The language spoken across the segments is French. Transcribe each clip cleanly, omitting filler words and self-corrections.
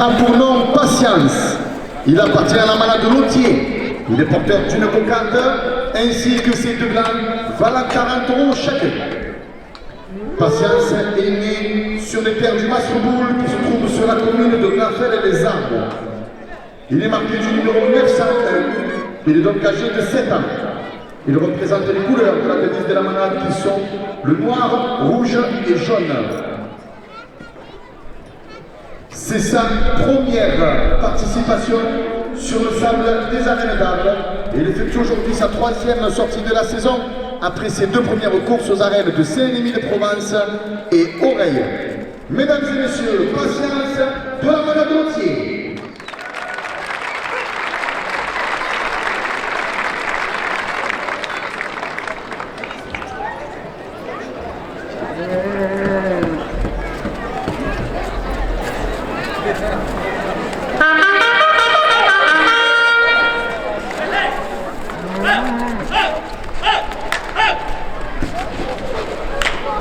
a pour nom Patience. Il appartient à la malade de Lautier. Il est porteur d'une cocarde ainsi que ses deux glandes valent 40 € chacun. Patience est né sur les terres du Masreboul qui se trouve sur la commune de Grafel et les Arbres. Il est marqué du numéro 901. Il est donc âgé de 7 ans. Il représente les couleurs de la devise de la manade qui sont le noir, rouge et jaune. C'est sa première participation sur le sable des arènes d'Arles et il effectue aujourd'hui sa 3e sortie de la saison après ses 2 premières courses aux arènes de Saint-Rémy-de-Provence et Oreille. Mesdames et messieurs, Patience de la manade Lautier.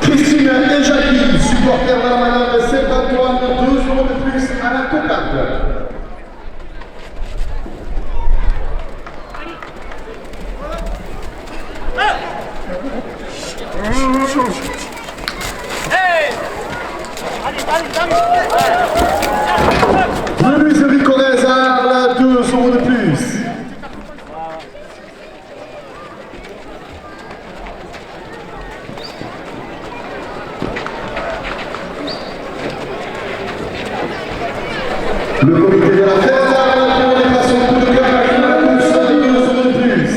Christine et Jackie, supporters de la manade Saint-Antoine, 2 € de plus à la cocarde. Louise Ricorez à Arles, 2 € de plus. Le comité de la fête pour les façons coup de cœur à la course, 2 € de plus.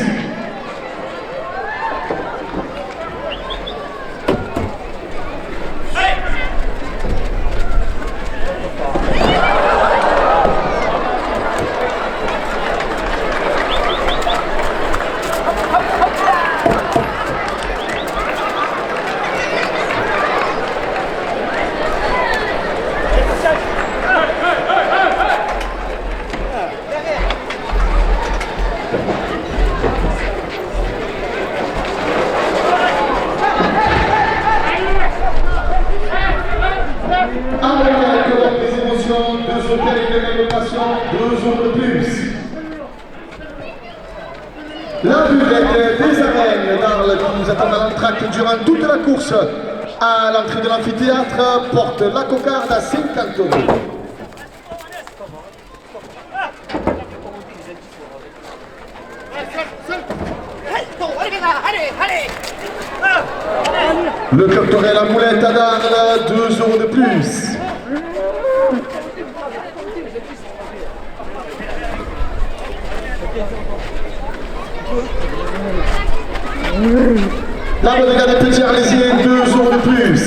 La buvette des arènes d'Arles qui nous attend à l'entracte durant toute la course à l'entrée de l'amphithéâtre porte la cocarde à 50 €. Le Coctorel à moulette à d'Arles, 2 € de plus. La bodega des petits Arlésiens, 2 € de plus.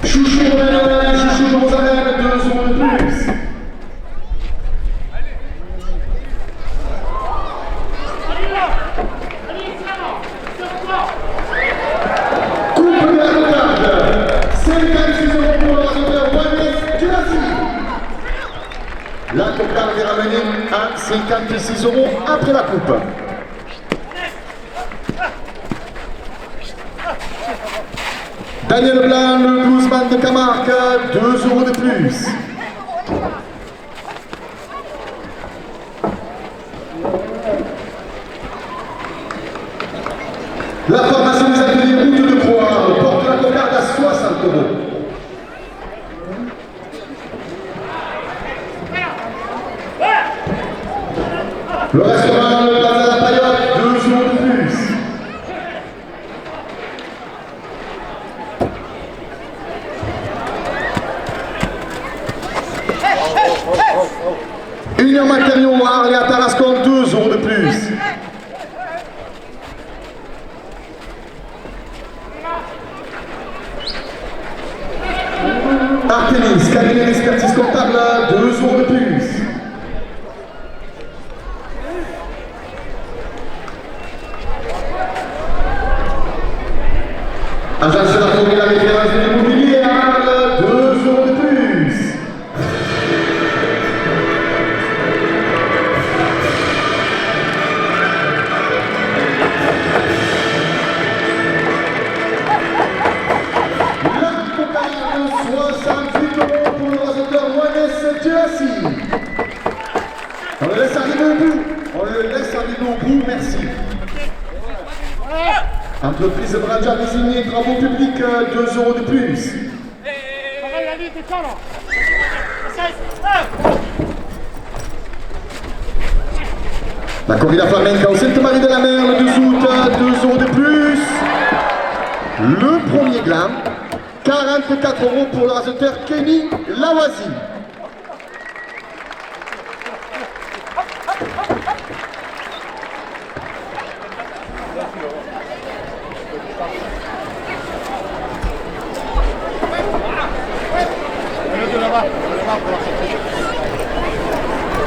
Chouchou aux arènes, 2 € de plus. Coupe de la cocarde, 56 € pour le rasoteur Juanes Dulassi. La cocarde est ramenée à 56 € après la coupe. Daniel Blanc, le bluesman de Camargue, 2 € de plus. La formation des ateliers Route de Croix porte la cocarde à 60 €. Le restaurant Le Plaza La Paillotte, 2 € de plus. Union Matériaux à Arles et à Tarascon, 2 € de plus. Artemis, cabinet d'expertise comptable, 2 € de plus. Agence de la Forêt, la référence de l'immobilier à Arles, 2 € de plus. laisse arriver au bout. On le laisse arriver au bout, merci. Entreprise Braja désignée, travaux publics, 2 € de plus. La corrida flamenca au Sainte-Marie de la Mer, le 2 août, 2 € de plus. Le premier glam, 44 € pour le raseteur Kenny Lawazi.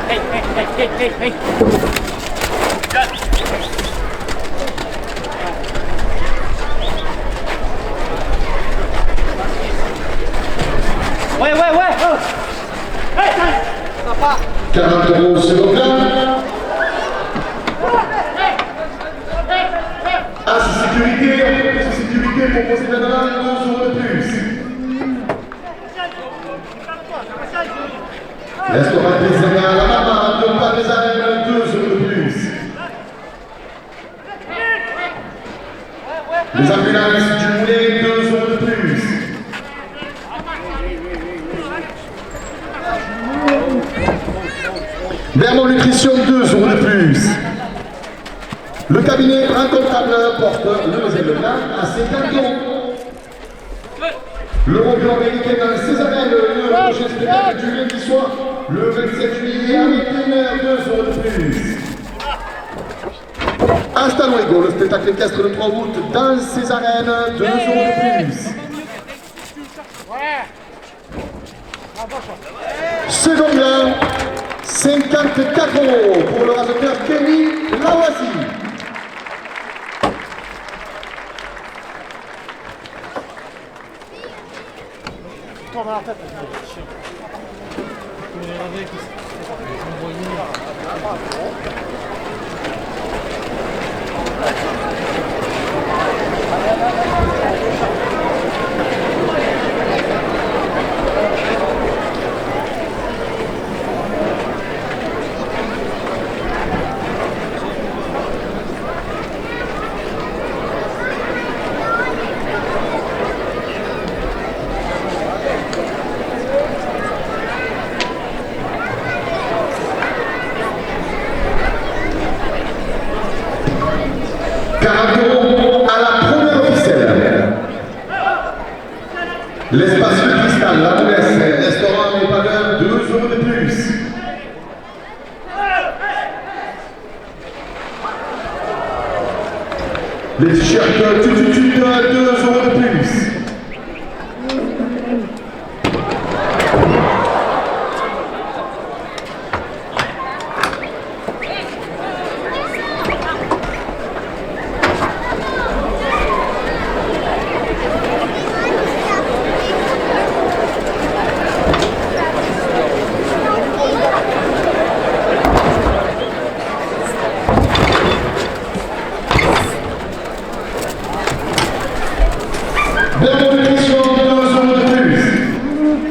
Hey. Ouais. 40 € au second glam. Sécurité pour procéder à 2 € de plus. Restaurant Pizzeria à la maman, de pas des arènes, 2 € de plus. Les ambulances du Moulet, 2 € de plus. Vermont Nutrition, 2 € de plus. Le cabinet incomptable porte le deuxième blanc à 50 €. L'Europe américaine dans ses arènes, le prochain spectacle du lundi soir, le 27 juillet à 21h, 2 € de plus. Hasta luego, le spectacle équestre le 3 août dans ses arènes, 2 € de plus. Second blanc, 54 € pour le raseteur Kenny Lawazi. L'espace cristal, la Boulesse, restaurant et paveurs, 2 € de plus. Les t-shirts Tututu, 2 € de plus.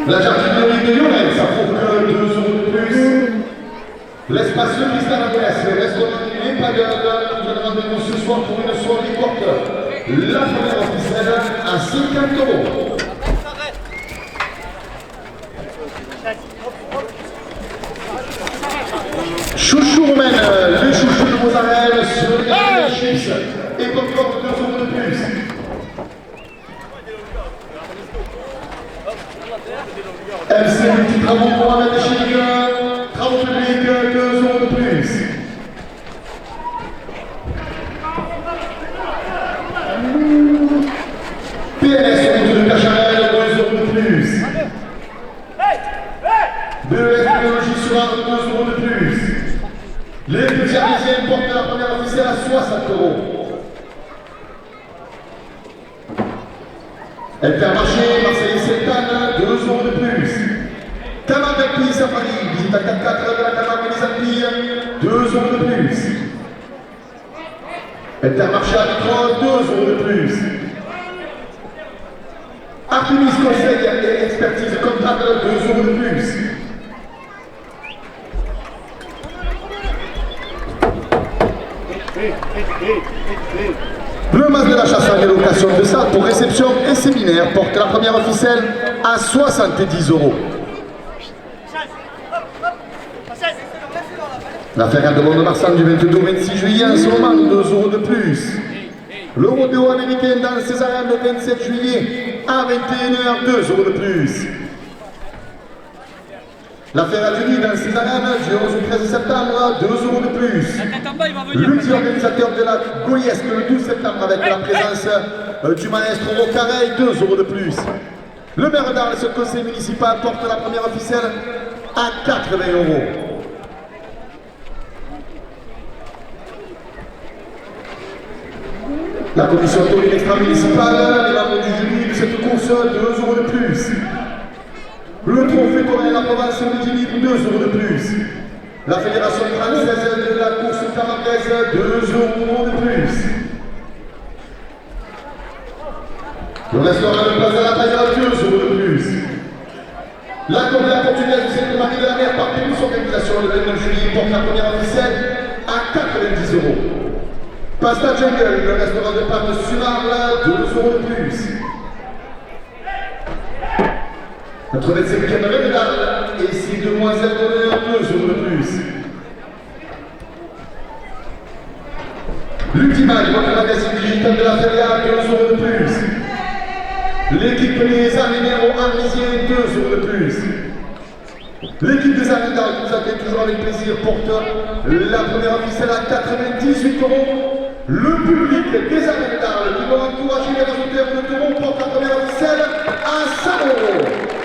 La jardinerie de Lyon, ça vaut que 2 € de plus. L'espace cristal à Brest, le restaurant Les Pagodes, nous avons rendez-vous ce soir pour une soirée courte. La première officielle à 50 €. Chouchou romaine, les chouchous de mozzarella sur les chips et popcorn, 2 € de plus. MC Multi Travaux Mohamed Chérique, travaux publics, 2 € de plus. PNS route de Cacharel, 2 € de plus. BES Biologie sur Arles, 2 € de plus. Les petits armésiens portent la première officielle à 60 €. Intermarché, Marseille Sainte-Anne, 2 € de plus. Camargue Pays Safari, visite à 4x4 de la Camargue des Antilles, 2 € de plus. Intermarché à Vitrolles, 2 € de plus. Artemis Conseil et expertise comptable, 2 € de plus. Le masque de la chasse et location de salle pour réception et séminaire porte la première ficelle à 70 €. L'affaire de Mont-de-Marsan du 22 au 26 juillet en ce moment 2 € de plus. Le rodéo américain dans ses arènes le 27 juillet à 21 h 2 € de plus. L'affaire à Duny dans ses arènes du 11 au 13 septembre, 2 € de plus. L'ulti-organisateur de la Goyesque le 12 septembre avec la présence du maestro Rocareil, 2 € de plus. Le maire d'Arles, ce conseil municipal, porte la première officielle à 80 €. La commission taurine extra-municipale, les membres du jury de cette course, 2 € de plus. Le trophée taurin de la province de Libre, 2 € de plus. La fédération française de la course camarguaise, 2 € de plus. Le restaurant de Place à la Taille, 2 € de plus. La Corvée portugaise du Sainte-Marie de la Mer, par toute organisation, le 29 juillet, porte la première officielle à 90 €. Pasta Jungle, le restaurant de pâtes sur Arles, 2 € de plus. Notre 25e reine d'Arles et ses demoiselles d'honneur, 2 € de plus. L'Ultimate, votre magazine digital de la Feria, 2 € de plus. L'équipe des Arméniens arlésiens, 2 € de plus. L'équipe des Arènes d'Arles, qui nous accueille toujours avec plaisir, porte la première officielle à 98 €. Le public des Arènes d'Arles, qui va encourager les résultats de taureaux, porte la première officielle à 100 €.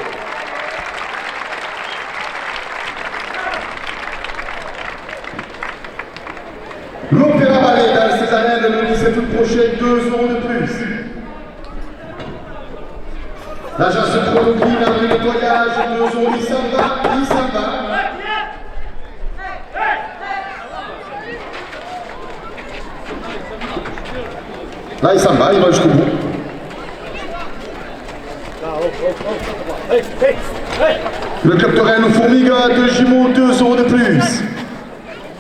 L'Opéra Ballet dans ses arènes le 17 août prochain, 2 € de plus. L'agence Prologine dans le nettoyage, 2 €, il s'en va. Là, il s'en va, il va jusqu'au bout. Le club taurin nous fourmigue de jumeaux, 2 € de plus.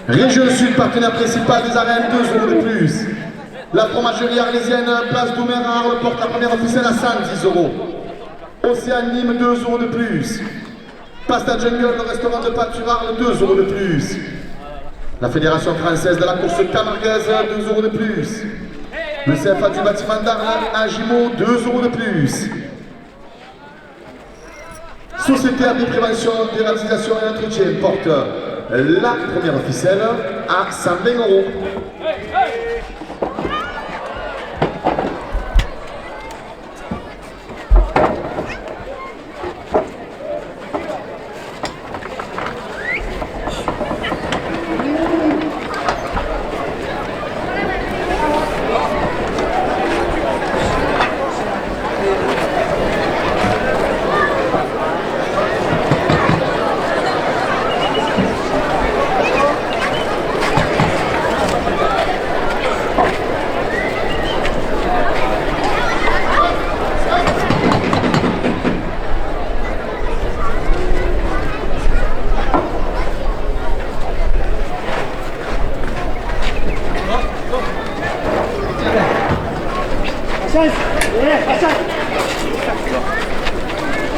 Région Sud, partenaire principal des arènes, 2 € de plus. La fromagerie arlésienne, place d'Oumer à Arles, porte la première officielle à 110 €. Océane Nîmes, 2 € de plus. Pasta Jungle, le restaurant de pâtes sur Arles, 2 € de plus. La Fédération française de la course camarguaise, 2 € de plus. Le CFA du bâtiment d'Arles à Gimaux, 2 € de plus. Société Abri Prévention, Dératisation et Entretien porte la première officielle à 120 €.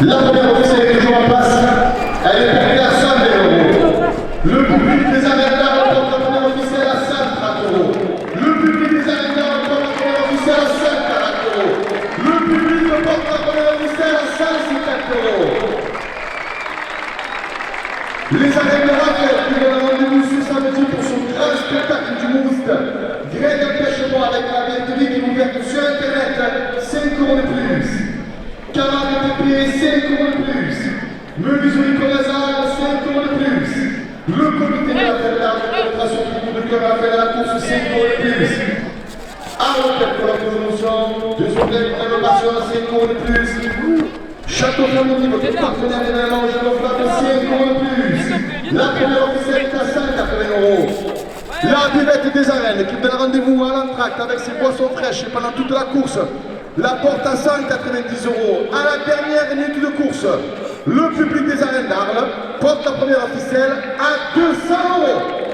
La première officielle est toujours en place. Elle est portée à 120 €. Le public des arènes d'Arles porte la première officielle à 130 €. Le public des arènes d'Arles porte la première officielle à 140 €. Le public porte la première officielle à 150 €. Les arènes de Raphaël qui donnent rendez-vous ce samedi pour son grand spectacle d'humoriste. Greg Pêche-moi avec la billetterie qui est ouverte sur Internet, 5 € de plus. Camargue TP, 5 € de plus. Menuiserie Colazar, 5 € de plus. Le comité de la fête d'art de l'opération de cœur a fait la course, 5 € de plus. À l'hôtel pour la promotion, 2 hôtels pour l'innovation, 5 € de plus. Château Famille, votre partenaire d'événement, je l'offre de 5 € de plus. La première officielle est à 180 €. La buvette des arènes qui donne rendez-vous à l'entracte avec ses boissons fraîches pendant toute la course. La porte à 190 €. À la dernière minute de course, le public des arènes d'Arles porte la première officielle à 200 €.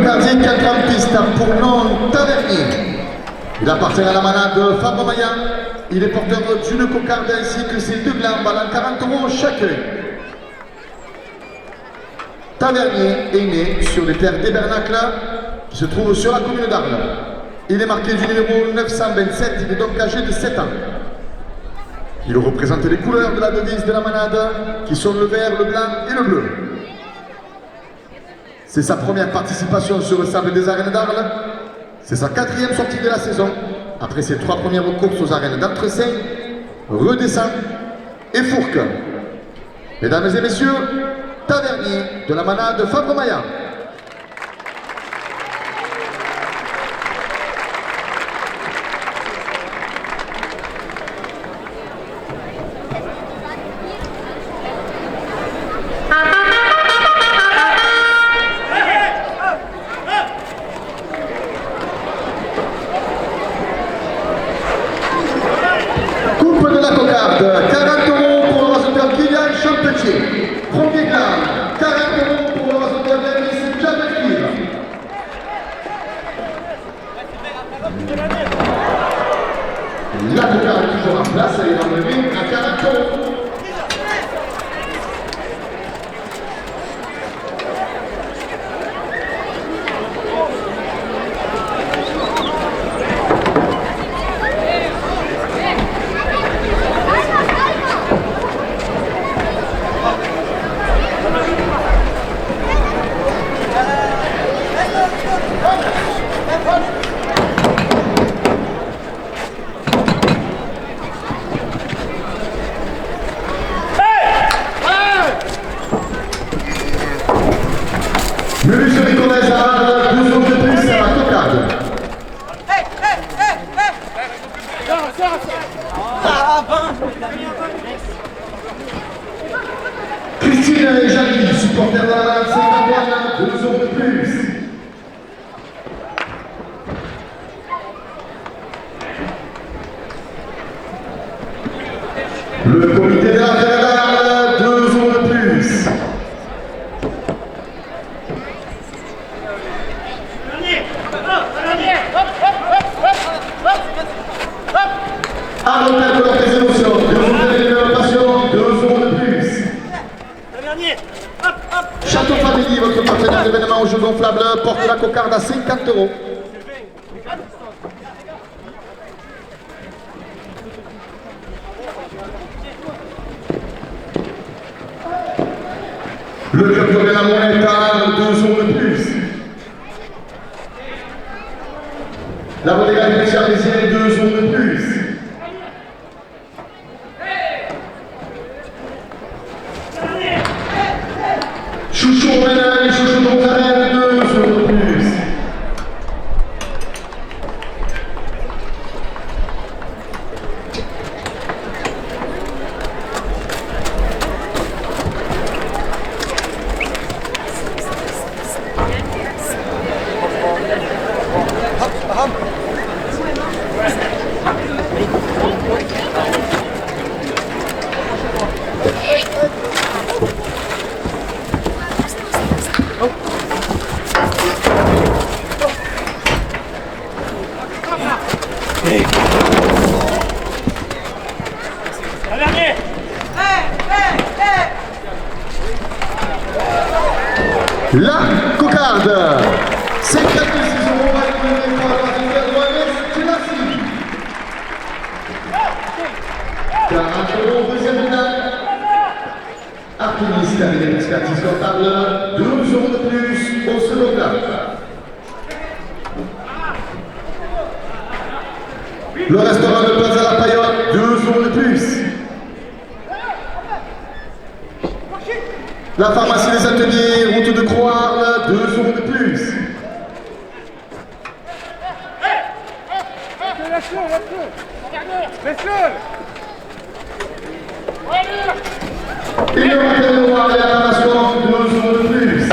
cocardier qui entre en piste pour nom Tavernier. Il appartient à la manade Fabre Maya. Il est porteur d'une cocarde ainsi que ses deux glands valant 40 € chacun. Tavernier est né sur les terres d'Ébernacles qui se trouvent sur la commune d'Arles. Il est marqué du numéro 927, il est donc âgé de 7 ans. Il représente les couleurs de la devise de la manade qui sont le vert, le blanc et le bleu. C'est sa première participation sur le sable des arènes d'Arles. C'est sa 4e sortie de la saison, après ses 3 premières courses aux arènes d'Entressin, Redescend et Fourques. Mesdames et messieurs, Tavernier de la manade Fabre Maya. Coupe de la cocarde, 40 € pour le rasoteur Kylian Champetier. Premier gland, 40 € pour le rasoteur Denis Jabekir. La cocarde est toujours en place, elle est dans le ring à 40 €. Monsieur Nicolas Zahar, 12 € de plus à la cocarde. Christine et Jackie, supporters de la manade Saint-Antoine, 12 € de plus. Le comité de la Fédérale, 2 € de plus. À l'hôtel de la présélection, 2 € de passion, 2 € de plus. Château Family, votre partenaire d'événement aux Jeux gonflables, porte la cocarde à 50 €. Le club de la Moneta, 2 € de plus. La bodega du Charlesienne, 2 € de plus. Chouchou Ménal et Chouchou Montarel, 2 € de plus. La cocarde, 56 € tu l'as fini. 40 € deuxième finale. Artemis terminé l'expertise comptable, 12 € de plus au second plat. Le restaurant de Plaza La Payotte, 2 € de plus. La pharmacie des ateliers, route de Croix, 2 € de plus. Et le matin noir et la formation, 2 € de plus.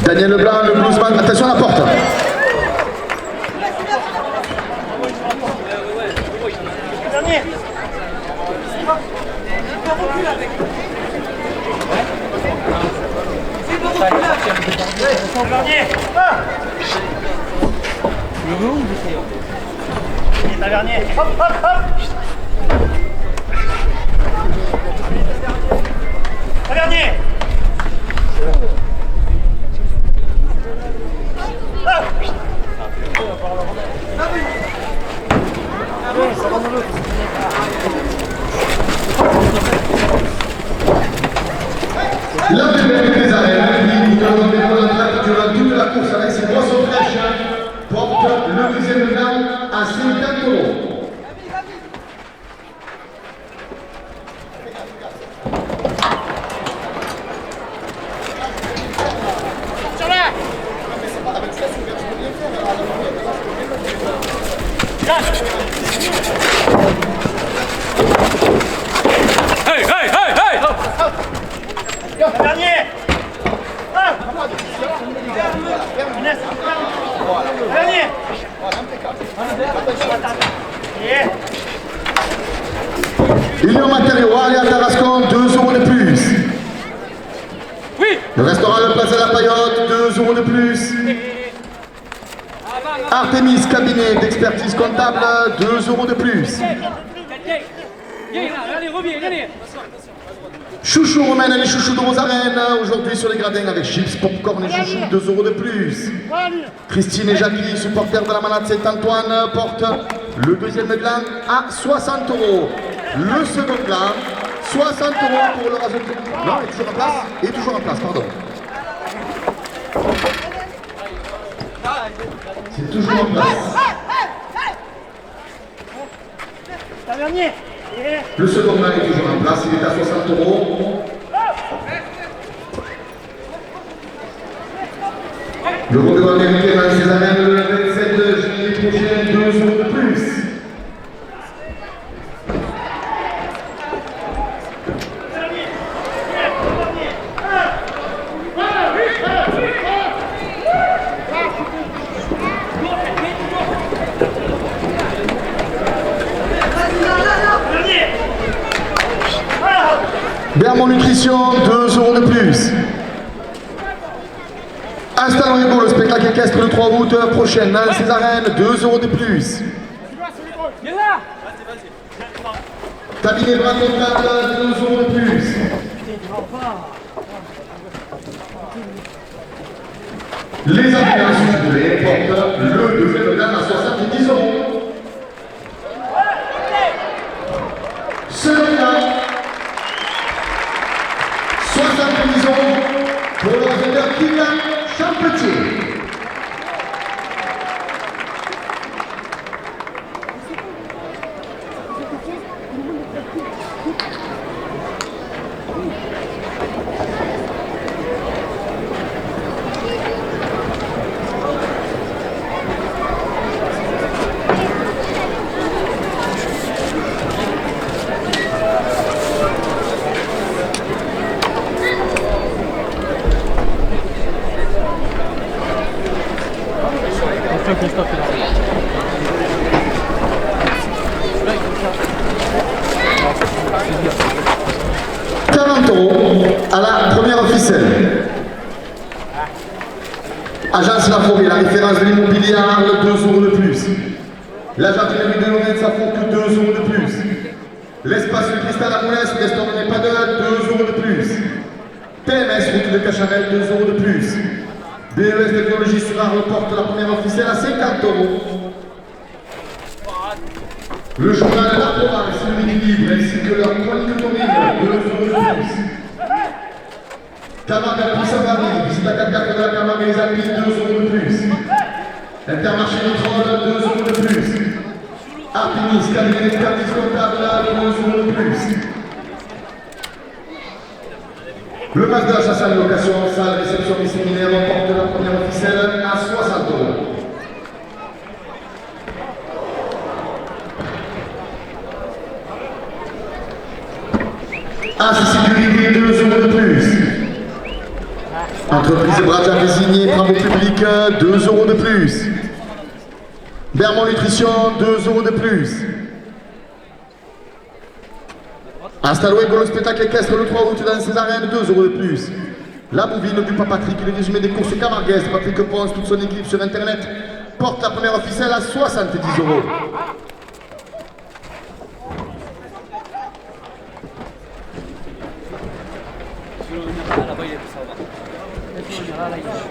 Daniel Leblanc, le bluesman, attention à la porte. Tavernier, hop, hop, hop. Tavernier. L'entraîneur des arènes, qui nous donne durant toute la course avec ses boissons fraîches, porte le deuxième blanc à 50 €. Hey, hey, hey, hey! Dernier! Dernier! Union Matériaux à Tarascon, 2 € de plus. Oui! Le restaurant Le Place de la Paillote, 2 € de plus. Artemis cabinet d'expertise comptable, 2 € de plus. Allez, reviens, allez! Chouchou Romaine et les chouchous de vos arènes, aujourd'hui sur les gradins avec chips, popcorn et chouchous, 2 € de plus. Christine et Jackie, supporters de la Manade Saint-Antoine, portent le deuxième gland à 60 €. Le second gland, 60 € pour le rasoir. Non, il est toujours en place. Il est toujours en place, pardon. C'est toujours en place. Tavernier! Le second gland est toujours en place, il est à 60 €. Le rodéo américain dans ses arènes le 27 juillet prochain, 2 € de plus. Bermond Nutrition, 2 € de plus. Instalons Hugo, le spectacle équestre le 3 août prochain dans ses arènes, 2 € de plus. Cabinet bras comptable, 2 € de plus. Les ambulances jubilées portent le deuxième gamme à 70 €. Second gamme, 70 € pour le réservoir Kylian Champetier. À la première ficelle. Agence La Forêt, la référence de l'immobilier à Arles, 2 € de plus. L'agent de Lorenz à Fourque, 2 € de plus. L'espace de Cristal à Moulins, restaurant Padel, 2 € de plus. TMS, route de Cacharel, 2 € de plus. BES Technologie sur Arles porte la première officielle à 50 €. Le journal de la province, le Midi-Libre, ainsi que leur chronique taurine, 2 € de plus. Camargue à Pissavarie, visite à 4 de la Camargue et les Alpines, 2 € de plus. Intermarché Nitrol, 2 € de plus. Artemis, cabinet d'expertise comptable, 2 € de plus. Le Mazda Chassagne Location, salle, réception et séminaire, porte la première officielle à 60 €. As Sécurité, 2 € de plus. Entreprise Bradja désignée, travaux publics, 2 € de plus. Bermond Nutrition, 2 € de plus. Hasta luego, le spectacle équestre le 3 août dans ces arènes, 2 € de plus. La bouvine du Papa Patrick, le résumé des courses camarguaises, Patrick Ponce, toute son équipe sur internet, porte la première officielle à 70 €.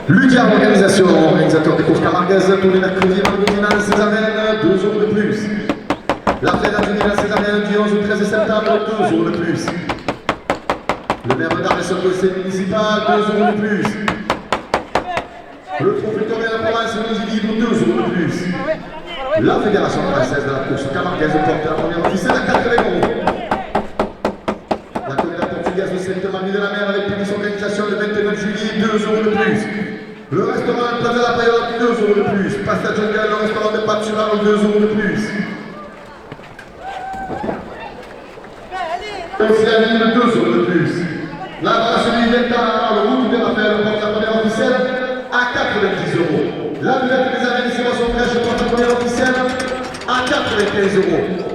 Ludia organisation, organisateur des courses camarguaises, tous les mercredis et vendredis dans ces arènes, 2 € de plus. La Fédération dans ces arènes du 11 au 13 septembre, 2 € de plus. Le maire d'Arles sur le conseil municipal, 2 € de plus. Le professeur de la province nous libre, 2 € de plus. La Fédération française de la course camarguaise porte la première officielle à 80 €. La commune portugaise de Sainte-Marie-de-la-Mer avec une organisation le 29 juillet, 2 € de plus. Le restaurant Place de la Payotte, 2 € de plus. Pasta Jungle, le restaurant de Pâtural, 2 € de plus. Océanine, 2 € de plus. La brasserie d'Hectare, le route de Raphaël porte la première officielle à 90 €. La buvette des arènes des boissons fraîches porte la première officielle à 95 €.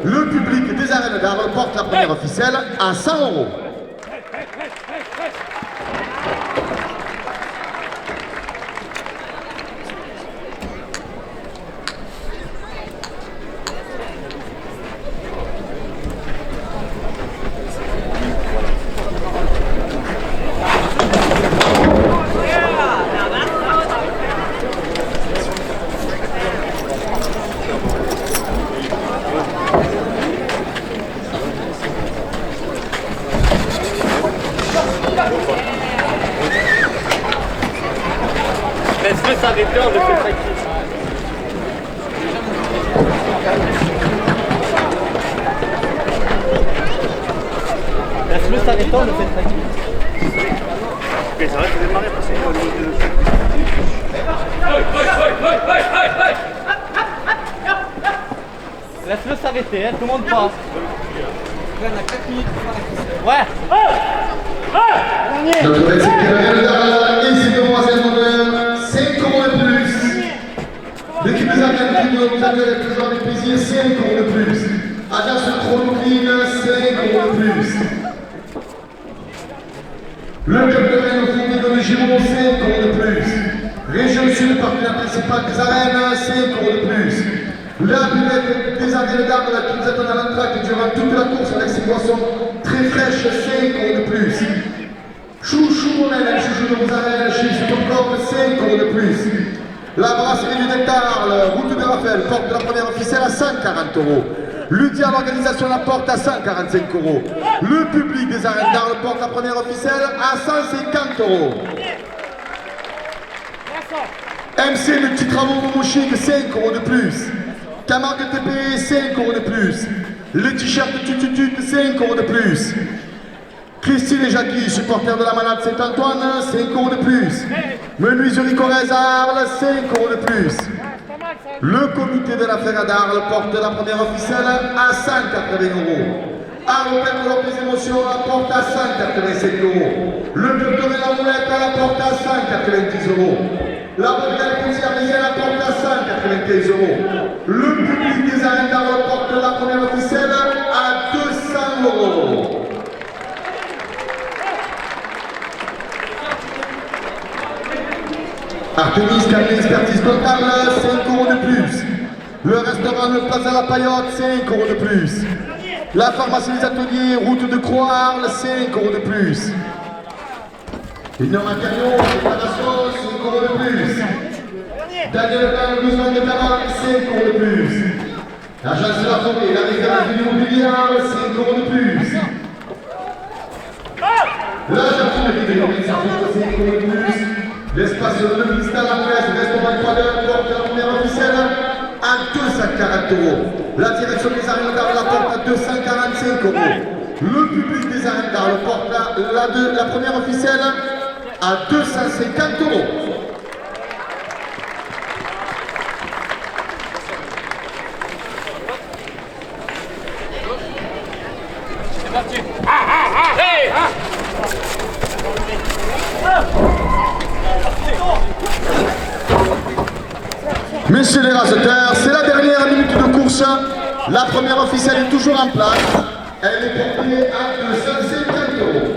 Le public des arènes d'Arles porte la première officielle à 100 €. Laisse-le s'arrêter, on le fait tranquille. Laisse-le s'arrêter, on le fait tranquille. Mais ça va te démarrer parce qu'il va le laisse-le s'arrêter, hein, tout le monde passe. On a 4 minutes pour faire la ouais. Notre 25e d'Arles, ici demoiselle d'honneur, 5 € de plus. L'équipe des arènes qui nous accueille toujours avec plaisir, 5 € de plus. Agence Chronocrine, 5 € de plus. Le club de Rennes au football de Giron, 5 € de plus. Région Sud, partenaire principal des arènes, 5 € de plus. La buvette des arènes d'Arles qui nous attend à l'entraque durant toute la course avec ses boissons très fraîches, 5 € de plus. Chouchou, on a chouchou de vos arènes, chips, popcorn, 5 € de plus. La brasserie du Nectar, route de Raphaël, porte la première officielle à 140 €. Ludia, l'organisation, la porte à 145 €. Le public des arènes d'Arles porte la première officielle à 150 €. MC, le petit travaux Momochic, 5 € de plus. Camargue TP, 5 € de plus. Le t-shirt Tututut, 5 € de plus. Christine et Jackie, supporters de la Manade Saint-Antoine, 5 € de plus. Menuiserie Corrèze à Arles, 5 € de plus. Le comité de la Ferra d'Arles porte la première officielle à 180 €. Arles perd des émotions, la porte à 185 €. Le club de la Moulette la porte à 190 €. La brigade policière la porte à 195 €. Le public des arènes d'Arles porte la première officielle à 200 €. Artemis, cabinet expertise comptable, 5 € de plus. Le restaurant de Place à la Payotte, 5 € de plus. La pharmacie des ateliers, route de Croix-Arles, 5 € de plus. Une matériaux, préparation, 5 € de plus. Daniel Blanc, besoin de Camargue, 5 € de plus. L'agence de la forêt, la référence de l'immobilier, 5 € de plus. La gendarmerie de l'organisation, 5 € de plus. L'espace de Vista, la presse, restaurant Équateur, porte la première officielle à 240 €. La direction des arènes d'Arles la porte à 245 €. Le public des arènes d'Arles porte la première officielle à 250 €. C'est parti. Hey. Messieurs les raseteurs, c'est la dernière minute de course. La première officielle est toujours en place. Elle est portée à 250 euros.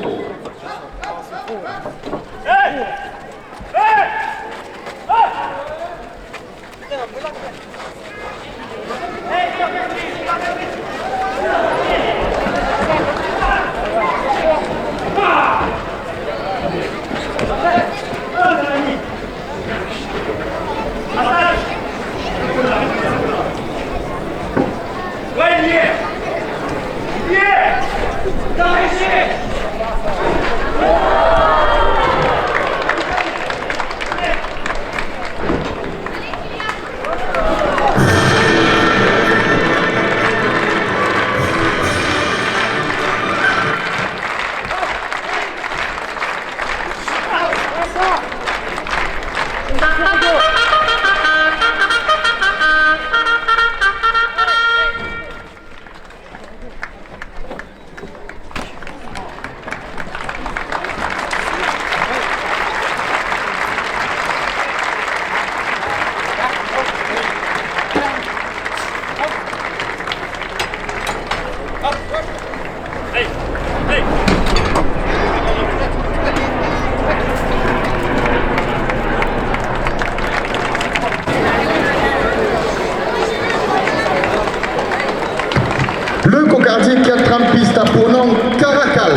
Le cocardier qui entre en piste a pour nom Caracal.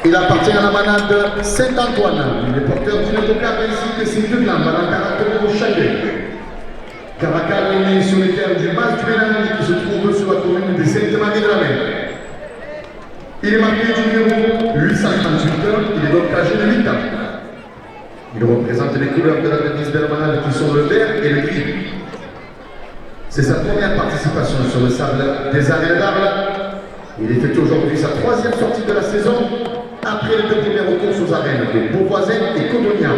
Il appartient à la manade Saint-Antoine. Il est porteur d'une cocarde ainsi que ses deux glandes à 40 euros chacun. Caracal est né sur les terres du Mas du Ménage qui se trouve sur la commune de Sainte-Marie-de-la-Mer. Il est marqué du numéro 838, il est donc âgé de 8 ans. Il représente les couleurs de la devise d'Hermanal qui sont le vert et le gris. C'est sa première participation sur le sable des arènes d'Arles. Il effectue aujourd'hui sa troisième sortie de la saison après les deux premières courses aux arènes de Beauvoisin et Codognan.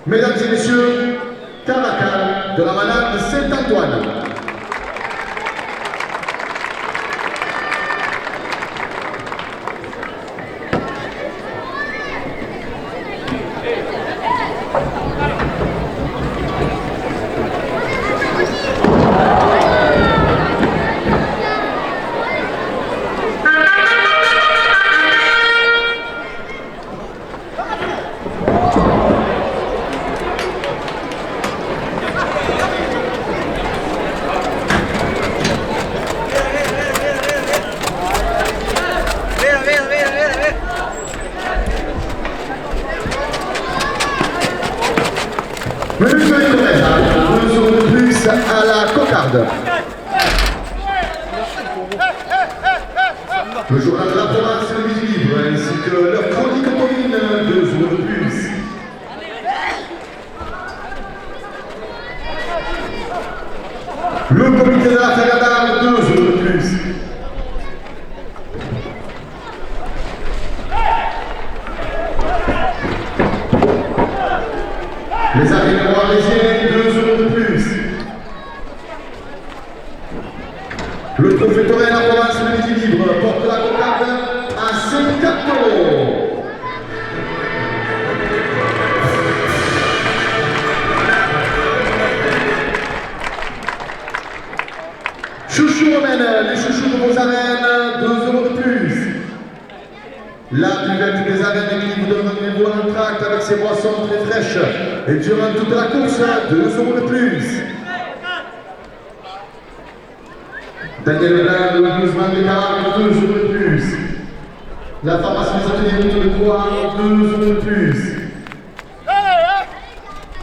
Mesdames et messieurs, Caracal de la manade Saint-Antoine. Monsieur le maire, 2 euros de plus à la cocarde. Le journal de la province est le Midi Libre, ainsi que leur chronique commune, 2 euros de plus. Le comité de la Ferradale, 2 euros de plus. Les arènes noirésiennes, 2 euros de plus. Le trophée Toré la province de Midi Libre porte la cocarde à 54 euros. Chouchou Romaine, les chouchous de vos arènes, 2 euros de plus. La buvette des arènes qui vous donne rendez-vous à l'entracte avec ses boissons très fraîches. Et durant toute la course, 2 euros de plus. Daniel Blanc, le Guzman des Caracs, 2 euros de plus. La pharmacie des ateliers de Troyes, 2 euros de plus.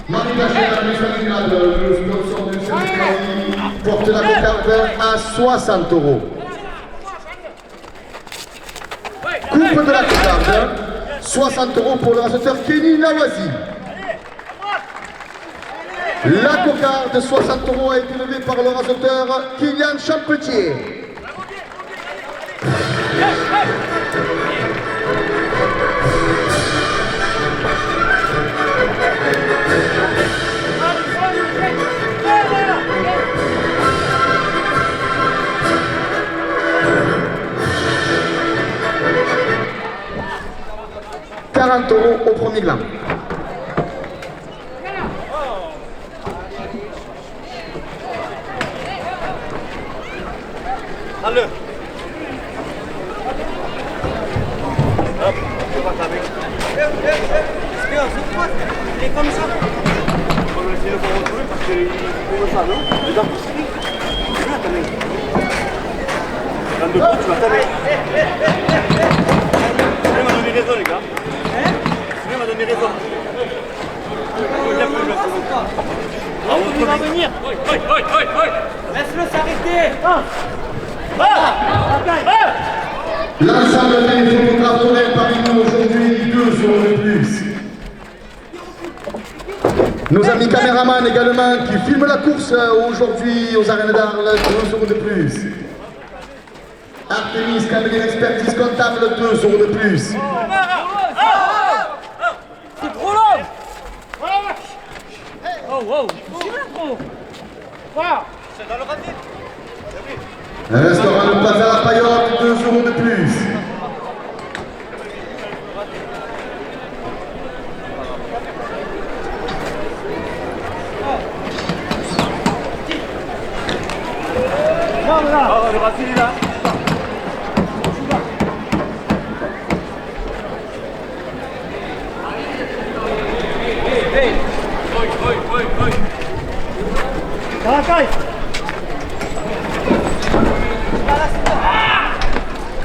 Marie Cachet, la mission finale, le sponsor du syndicat, porte la cocarde à 60 euros. Coupe de la cocarde, 60 euros pour le racheteur Kenny Lawazi. La cocarde, 60 euros, a été levée par le racheteur Kylian Champetier. €40 au premier gland. Allez. est comme ça. On va essayer de le retrouver parce qu'il est ça, non? Les dents pour signer. Tu vas t'amener. Dans deux coups, tu vas t'amener. Celui m'a donné raison, les gars. Celui m'a donné raison. Il va venir. Laisse-le s'arrêter. L'ensemble des photographes honnêtes parmi nous aujourd'hui, 2 euros de plus. Nos amis caméramans également qui filment la course aujourd'hui aux arènes d'Arles, 2 euros de plus. Artemis, cabinet d'expertise comptable, 2 euros de plus. C'est trop long. Oh wow. C'est dans le raté. Un restaurant de Plaza La Paillote, 2 euros de plus. Le racine est là.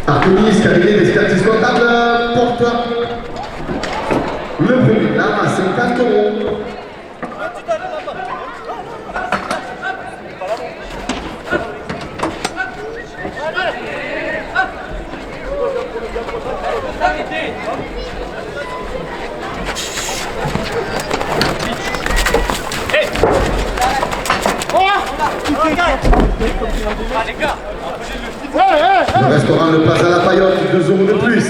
Artemis, cabinet d'expertise comptable, porte le premier là à 50 euros. Le restaurant Le Plaza La Paillote, 2 euros de plus.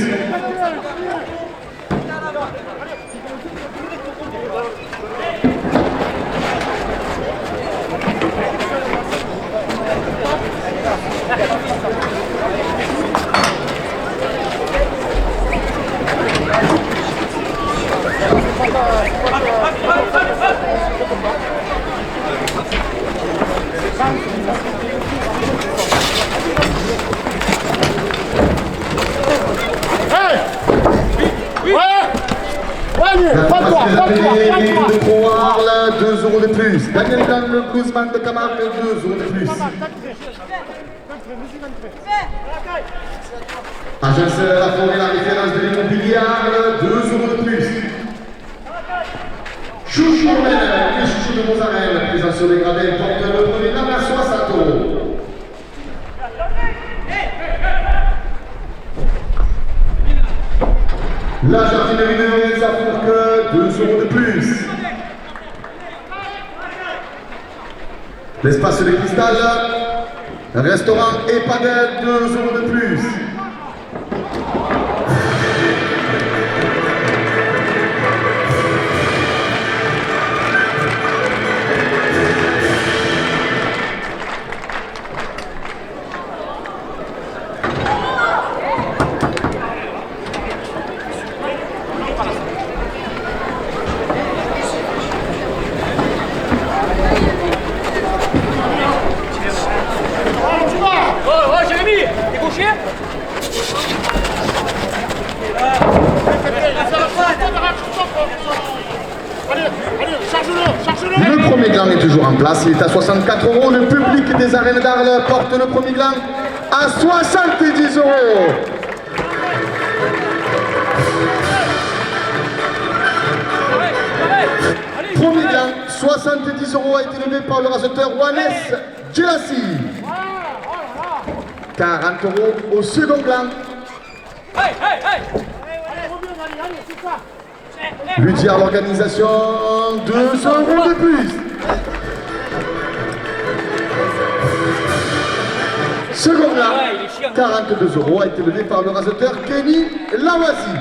De Croarl, 2 euros de plus. Daniel Blanc, le Guzman de Camargue, 2 euros de plus. Agence La Forêt, la référence de l'immobilier, 2 euros de plus. Chouchou Romaine, les chouchous de Mozarel, présent sur les gradins, porte le premier gramme à 60 euros. La jardinerie de Lorenza Fourque, 2 euros de plus. L'espace de cristal, restaurant EHPAD, 2 euros de plus. Le premier gland est toujours en place, il est à 64 euros. Le public des arènes d'Arles porte le premier gland à 70 euros. Premier gland, 70 euros, a été levé par le raseteur Juanes Gelassi. 40 euros au second gland. Budget à l'organisation, 2 euros de plus. Second gland, 42 euros, a été levé par le raseteur Kenny Lawasi.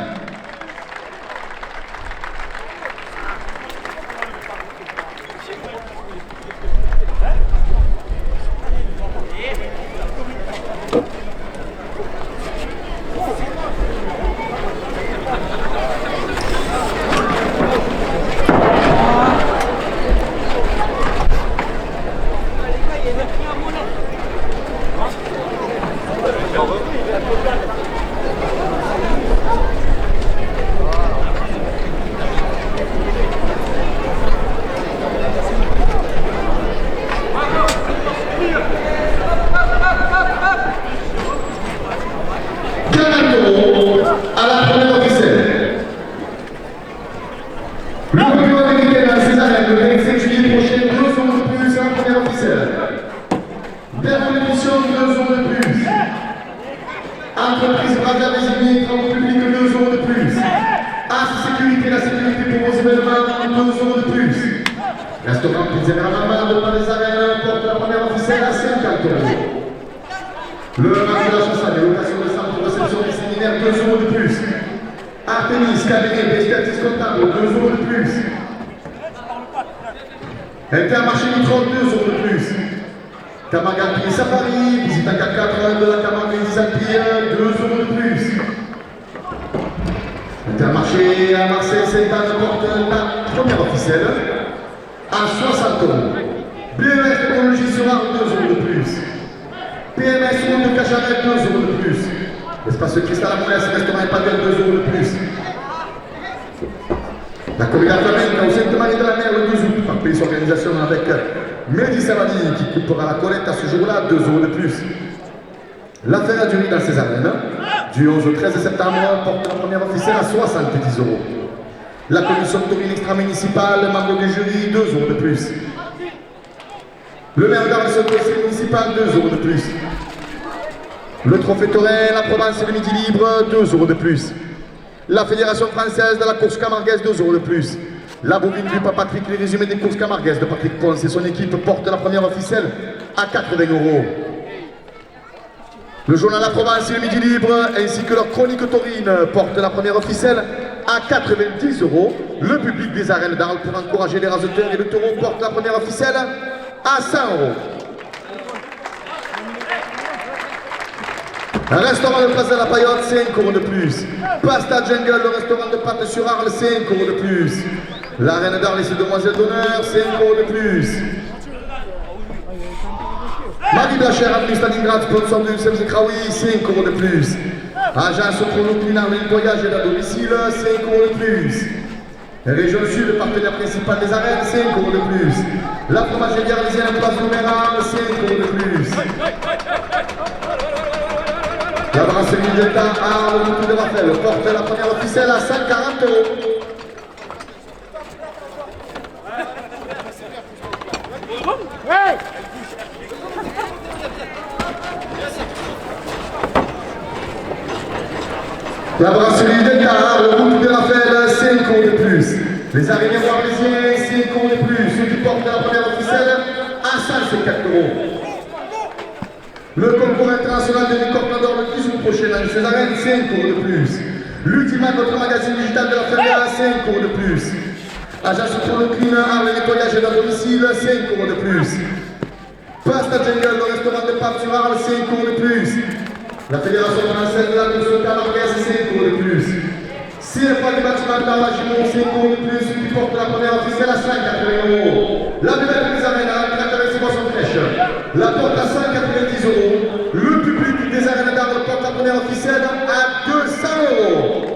Bellman, 2 euros de plus. Restaurant Pizzeria Mama de Palais Arènes porte la première officielle à 50 euros. Le marché de la Chassade, location de centre de réception des séminaires, 2 euros de plus. Artemis, cabinet d'expertise comptable, 2 euros de plus. Intermarché Mitron, 2 euros de plus. Camargue Alpine Safari, visite à 4 de la Camargue des Alpines, 2 euros de plus. Intermarché à Marseille, Saint-Anne porte la première officielle à 60 euros. BMS Technologie sur Arles, 2 euros de plus. PMS Route de Cacharet, 2 euros de plus. Espace Cristal à Moulins, restaurant et Padel, 2 euros de plus. La corrida flamenca au Sainte-Marie de la Mer le 12 août, par pays organisation avec Mehdi Savani qui coupera la collecte à ce jour-là, 2 euros de plus. L'affaire du riz dans ses arènes, du 11 au 13 septembre, porte la première officielle à 70 euros. La commission de taurine extra-municipale, membre du jury, 2 euros de plus. Le maire d'Arles conseil municipal, 2 euros de plus. Le trophée taurin, la Provence et le Midi Libre, 2 euros de plus. La Fédération française de la course camarguaise, 2 euros de plus. La bovine du Patrick, les résumés des courses camarguaises de Patrick Ponce et son équipe portent la première officielle à 80 euros. Le journal La Provence et le Midi Libre, ainsi que leur chronique taurine, portent la première officielle à 90 euros. Le public des arènes d'Arles pour encourager les raseteurs et le taureau porte la première officielle à 100 euros. Un restaurant de Place de la Paillotte, 5 euros de plus. Pasta Jungle, le restaurant de pâtes sur Arles, 5 euros de plus. L'arène d'Arles et ses demoiselles d'honneur, 5 euros de plus. Marie Blacher, avenue Stalingrad, sponsor du Sebze Kraoui, 5 euros de plus. Agence Chrono Culinaire de nettoyage et à domicile, 5 euros de plus. Région Sud, partenaire principal des arènes, 5 euros de plus. La fromagerie arlésienne, place Nouméran, 5 euros de plus. La brasserie d'État Arles, le Moutou de Raphaël, porte la première officielle à 140 euros. La brasserie d'État Arles, le Moutou de Raphaël, 5 euros de plus. Les araignées arlésiens, 5 euros de plus. Ceux qui portent la première officielle à 154 euros. Le concours international de l'écorne d'or le 10 août prochain dans ces arènes, 5 euros de plus. L'Ultima, notre magazine digital de la Ferrière, 5 euros de plus. Agence pour le climat, Arles, le nettoyage et la domicile, 5 euros de plus. Pasta Jungle, le restaurant de Pape sur Arles, 5 euros de plus. La Fédération française de la course camarguaise, 5 euros de plus. CFA du bâtiment de la Gimon, 5 euros de plus, qui porte la première officielle à 180 euros. La buvette des arènes à 86 boissons fraîches. La porte à 190 euros. Le public des arènes d'Arles porte la première officielle à 200 euros.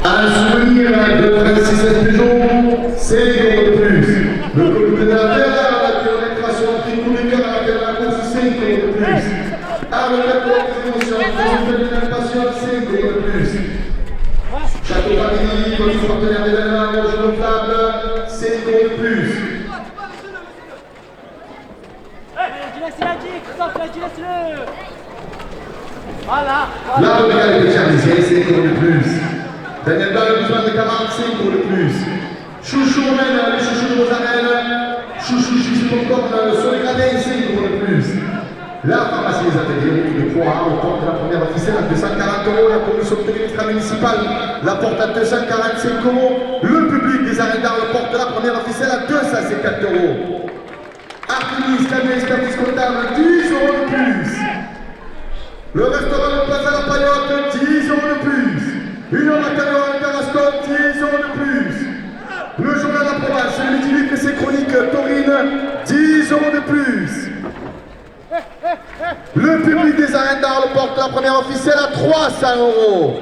Un souvenir de 26 Peugeot, 5 euros de plus. Le comité de la terre, la pénétration prix coup de cœur à laquelle la course, 5 euros de plus. Arles, les émotions, les passion, 5 euros de plus. Château Famille, votre partenaire d'événement, rouge gonflable, 5 euros de plus. Voilà. La Romégal de Charlesier, 5 euros de plus. Daniel Ball, le besoin de Camargue, 5 euros de plus. Chouchou Romaine, les chouchous de vos arènes. Chouchou Chichi Popcorn, sur les gradins, 5 euros de plus. La pharmacie des ateliers, route de Croix, on porte la première officielle à 240 euros. La commission de télé extra-municipale la porte à 245 euros. Le public des arènes d'Arles porte la première officielle à 254 euros. Artemis, cabinet expertise comptable, 10 euros de plus. Le restaurant de Place à la Paillotte, 10 euros de plus. Une heure à Tarascon, 10 euros de plus. Le journal de la province, le Midi Libre et ses chroniques taurines, 10 euros de plus. Le public des arènes d'Arles porte la première officielle à 300 euros.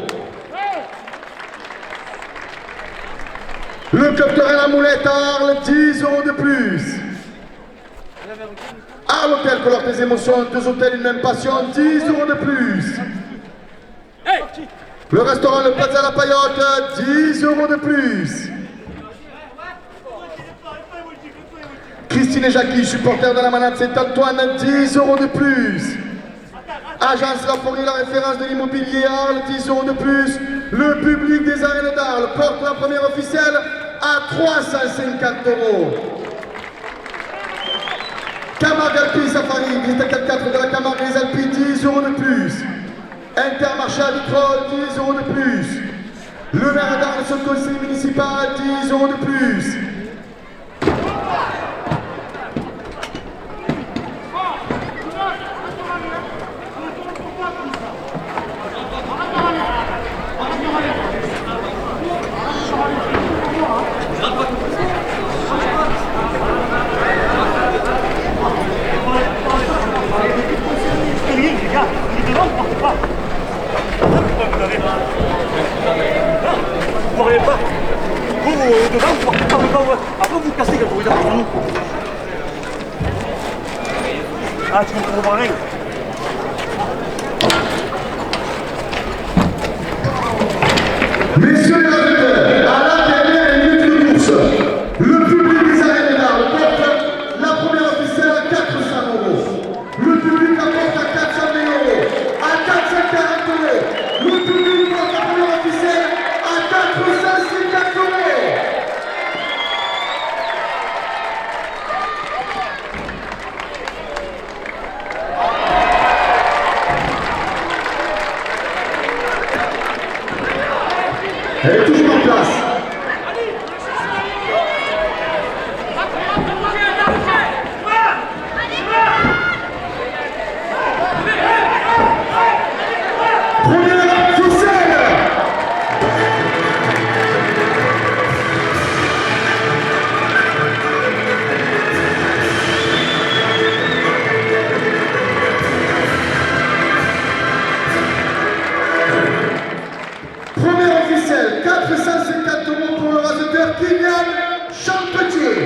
Le club de la Moulette à Arles, 10 euros de plus. Arles Hôtel, colore tes émotions, 2 hôtels, une même passion, 10 euros de plus. Le restaurant Le Plaza La Paillotte, 10 euros de plus. Christine et Jackie, supporters de la manade, c'est Antoine, 10 € de plus. Agence La Forêt, la référence de l'immobilier Arles, 10 € de plus. Le public des arènes d'Arles porte la première officielle à 350 €. Camargue Alpi Safari, visite 4x4 de la Camargue des Alpes, 10 € de plus. Intermarché à Vitrolles, 10 € de plus. Le maire d'Arles, son conseil municipal, 10 € de plus. Après vous cassez quand vous regardez nous. Ah, tu comprends rien. Messieurs les arrêteurs, à la dernière minute de course, le public des arènes d'Arles porte la première officielle à 400 €. Le public la porte à 400 000 €, à 440 €. Le public porte la première officielle à 450 €. Elle est toujours en place. Première officielle. Première officielle, 450 € pour le raseteur Kylian Champetier.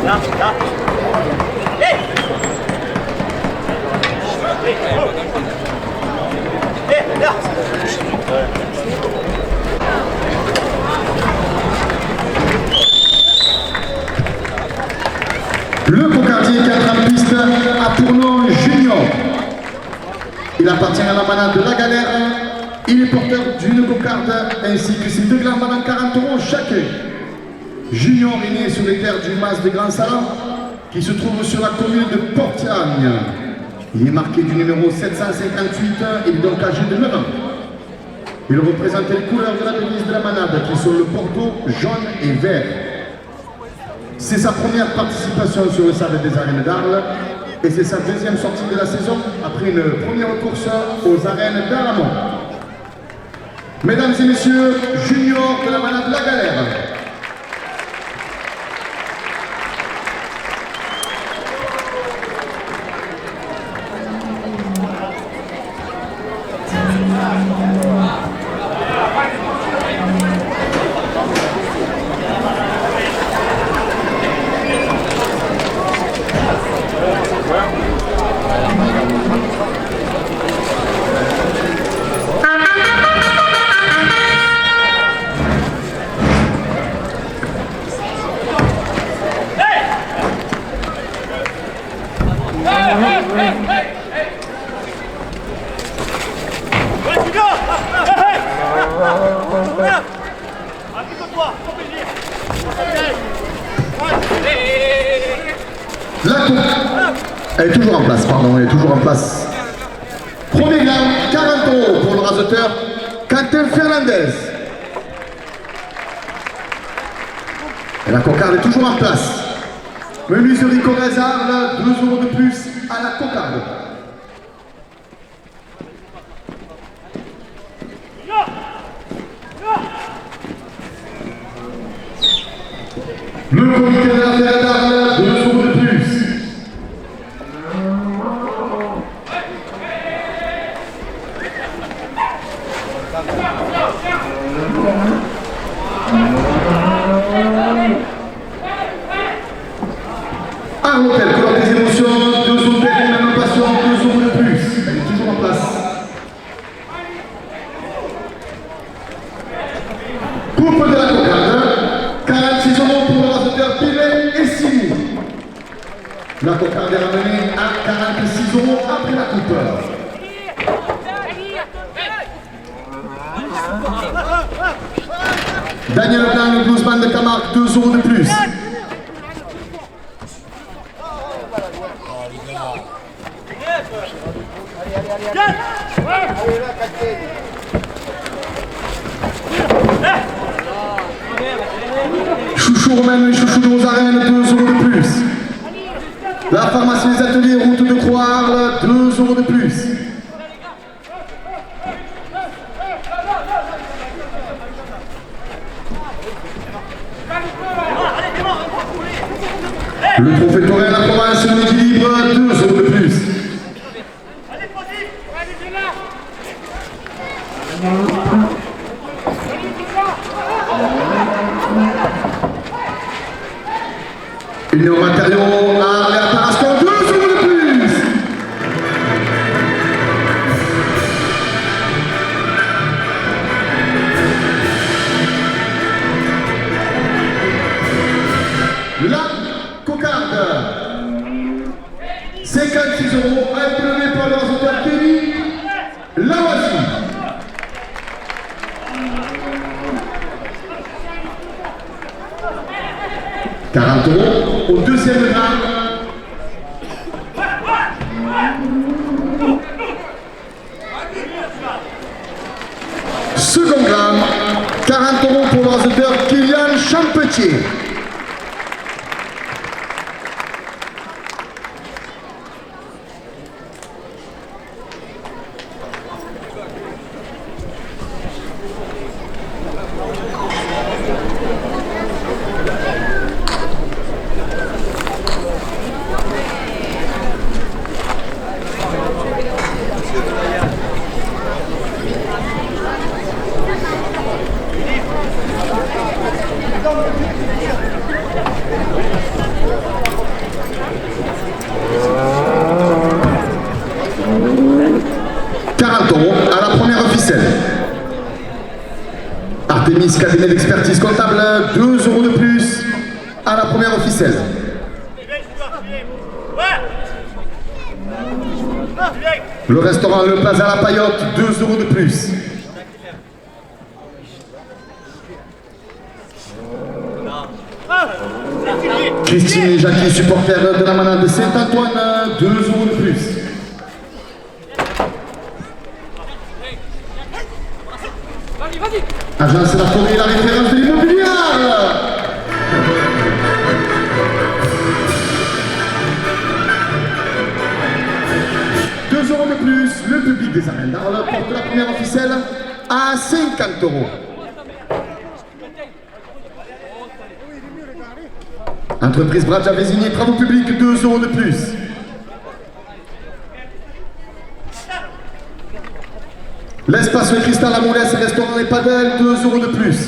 Là, là. Hey! Hey, là! Le cocardier 4 en piste a pour nom Junior. Il appartient à la manade de la galère. Il est porteur d'une cocarde ainsi que ses deux glands valant 40 € chacun. Junior est né sur les terres du Mas de Grand Salon, qui se trouve sur la commune de Portiagne. Il est marqué du numéro 758, il est donc âgé de 9 ans. Il représente les couleurs de la devise de la manade, qui sont le bordeaux, jaune et vert. C'est sa première participation sur le sable des arènes d'Arles, et c'est sa deuxième sortie de la saison, après une première course aux arènes d'Aramon. Mesdames et messieurs, Junior de la manade La Galère. Elle est toujours en place, pardon, elle est toujours en place. Premier gain, 40 € pour le raseteur Quentin Fernandez. Et la cocarde est toujours en place. Menuiserie Corrèze-Arles, 2 € de plus à la cocarde. Le comité de l'affaire d'Arles, 2 € de plus. 46 € après la coupe. Daniel Leblanc, le bluesman de Camargue, 2 € de plus. Chouchou Romain et Chouchou de Rosarène, 2 € de plus. La pharmacie des ateliers route de Croix-Arles, 2 € de plus. Le trophée Torrent, la province, l'équilibre, 2 € de plus. Union Matériaux à Arles et Tarascon, 2 € de plus. La cocarde, 56 € a été donné par le résultat Kelly Lawasi. « 40 € au deuxième gramme. Second gramme, 40 € pour le résultat Kylian Champetier. À la première ficelle. Artemis, cabinet d'expertise comptable, 2 € de plus à la première ficelle. Le restaurant Le Plaza La Paillotte, 2 € de plus. Christine et Jackie, supporters de la manade de Saint-Antoine, 2 € de plus. Agence La Forêt, la référence de l'immobilier. 2 € de plus, le public des arènes d'Arles porte la première officielle à 50 €. Entreprise Bradja Vésigny, travaux publics, 2 € de plus. L'espace Le Cristal à Moulès, restaurant Les Padelles, 2 € de plus.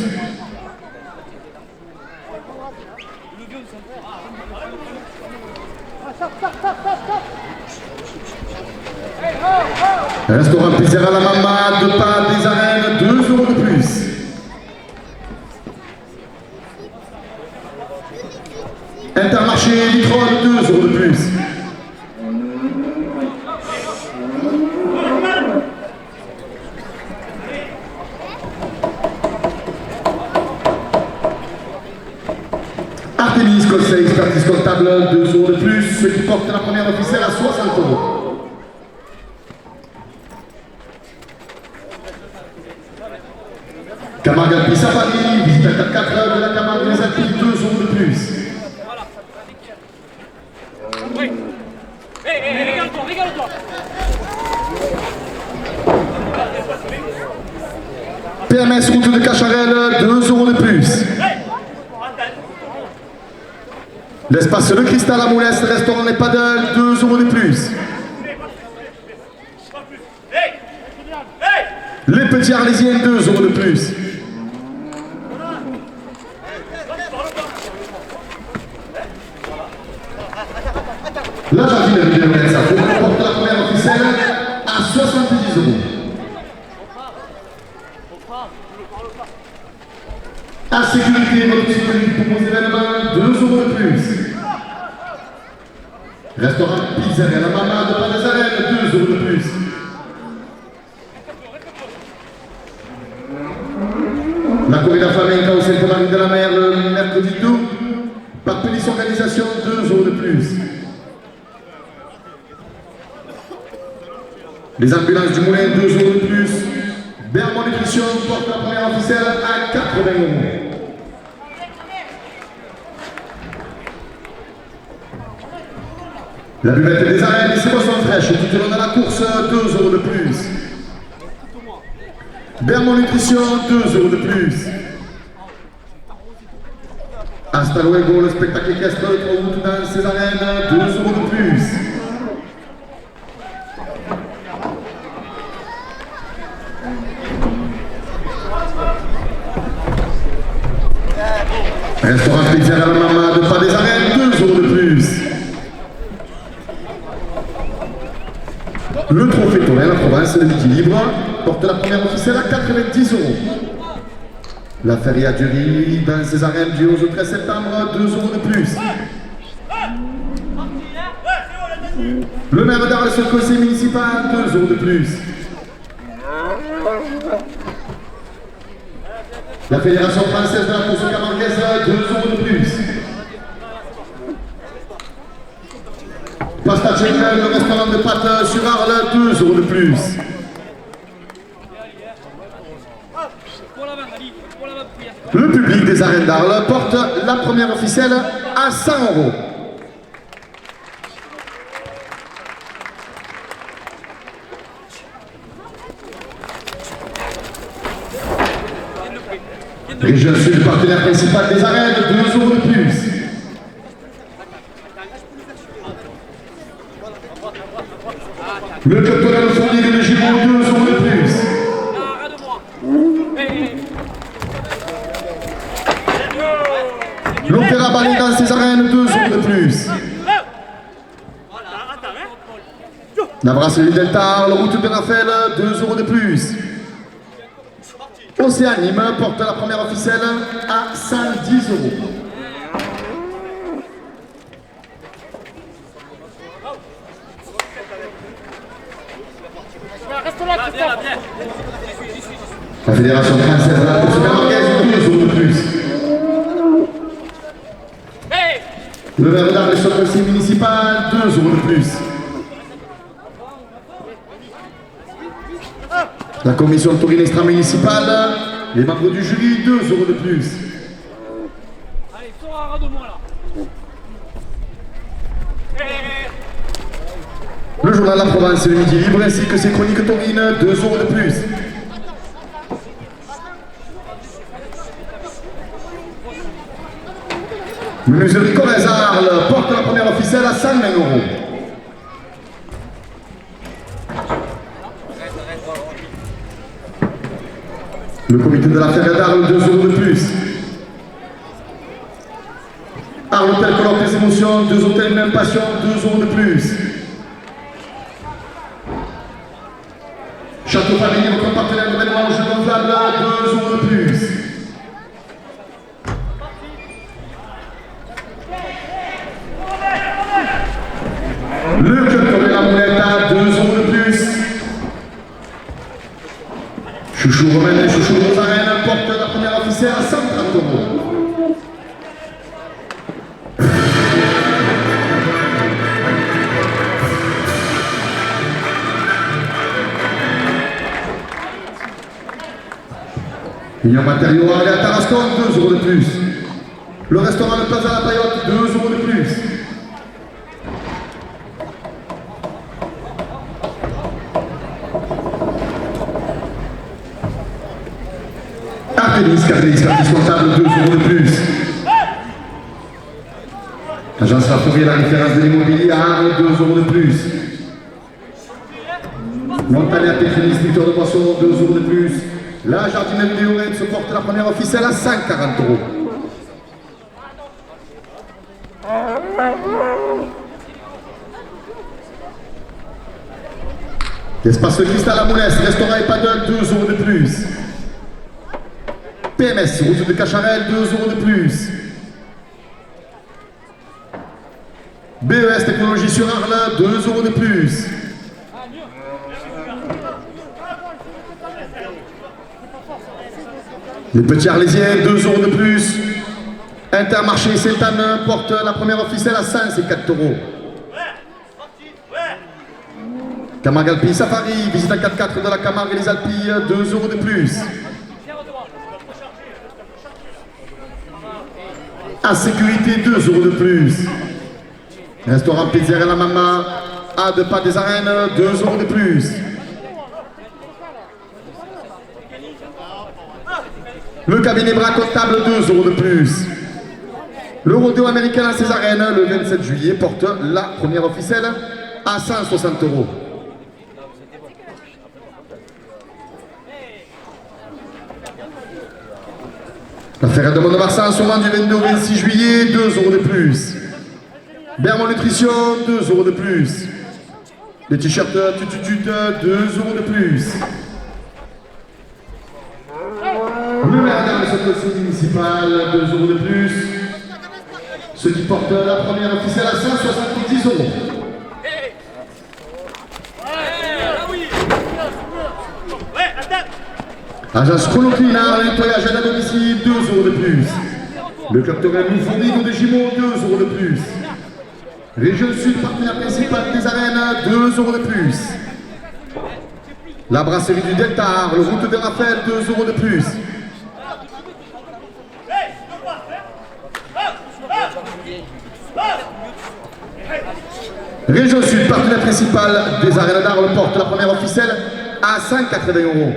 Restaurant Pizzeria La Mama, de Pas des Arènes, 2 € de plus. Intermarché Vitrolles, 2 € de plus. Artemis, conseil, expertise comptable, 2 € de plus, ce qui porte la première officielle à 60 €. Camargue Alpes Safari, visite à 4 de la Camargue des Alpes, 2 € de plus. Oui. Régale-toi, régale-toi. PMS route de Cacharel, 2 € de plus. L'espace Le Cristal à Moulès, restaurant Les Padelles, 2 € de plus. Les Petits Arlésiens, 2 € de plus. La jardinerie de Lorenza porte la première officielle à 70 €. À sécurité, votre sécurité pour vos événements, 2 € de plus. Restaurant Pizzeria La Mama de Pas des Arènes, 2 € de plus. La corrida flamenca au Sainte-Marie de la Mer le mercredi 2, par Pénis Organisation, 2 € de plus. Les ambulances du Moulin, 2 € de plus. Bermond Nutrition porte la première officielle à 80 €. La buvette des arènes et ses boissons fraîches tout au long de la course, 2 € de plus. Bermond Nutrition, 2 € de plus. Hasta luego, le spectacle équestre de 3 août dans ces arènes, 2 € de plus. Restaurant Pizzeria La Mama de Pas des Arènes, 2 € de plus. Le trophée Torin, la province, le midi libre, porte la première officielle à 90 €. La feria du riz dans ses arènes du 11 au 13 septembre, 2 € de plus. Le maire d'Arles sur le conseil municipal, 2 € de plus. La Fédération française de la course camarguaise, 2 € de plus. Pasta General, le restaurant de pâtes sur Arles, 2 € de plus. Le public des arènes d'Arles porte la première officielle à 100 €. Région Sud, partenaire principal des arènes, 2 € de plus. Le club de la fournie de Giron, 2 € de plus. L'Opéra Ballet dans ses arènes, 2 € de plus. La brasserie Delta, la route de Raphaël, 2 € de plus. Océanime porte la première officielle à 110 €. La Fédération française de la course camarguaise, 2 € de plus. Le maire d'Arles sur le conseil municipal, 2 € de plus. La commission de taurine extra-municipale, les membres du jury, 2 € de plus. Allez, sors un ras de moi là. Le journal La Provence, le midi libre, ainsi que ses chroniques taurines, 2 € de plus. Menuiserie Corrèze Arles porte la première officielle à 120 €. Le comité de la Feria d'Arles, 2 € de plus. Arles Hôtel Colore des émotions, 2 hôtels même passion, 2 € de plus. Château Famille, votre partenaire de mélange gonflable, 2 € de plus. Le club de la Moulette à 2 € de plus. Chouchou Romain et Chouchou Rosarène portent la première officielle à 130 €. Union Matériaux Arles à Tarascon, 2 € de plus. Le restaurant de Plaza La Paillotte, 2 € de plus. Artémis, service comptable, 2 € de plus. Agence Lafourier, la référence de l'immobilier à Arles, 2 € de plus. Montagne à Pétrini, distributeur de poissons, 2 € de plus. La jardinerie de Lorraine se porte la première officielle à 140 €. L'espace Cristal à Moulès, restaurant et paddle, 2 € de plus. PMS, route de Cacharel, 2 € de plus. BES Technologie sur Arles, 2 € de plus. Les petits Arlésiens, 2 € de plus. Intermarché Sainte-Anne porte la première officielle à 5, c'est 4 €. Camargue Alpi Safari, visite à 4x4 de la Camargue et les Alpilles, 2 € de plus. À sécurité, 2 € de plus. Restaurant Pizzeria La Mama, à 2 pas des arènes, 2 € de plus. Le cabinet bras comptable, 2 € de plus. Le rodéo américain à ses arènes, le 27 juillet, porte la première officielle à 160 €. La Ferrade de Mont-de-Marsan, sûrement du 22 au 26 juillet, 2 € de plus. Bermond Nutrition, 2 € de plus. Les t-shirts Tututut, 2 € de plus. Le maire de ce conseil municipal, 2 € de plus. Ceux qui portent la première officielle à 170 €. Agence Chronoclina, nettoyage à domicile, 2 € de plus. Le club Torel Fournigo de Gimont, 2 € de plus. Région Sud, partenaire principal des arènes, 2 € de plus. La brasserie du Delta, le route de Raphaël, 2 € de plus. Région Sud, partenaire principal des arènes d'Arles, porte la première officielle à 180 €.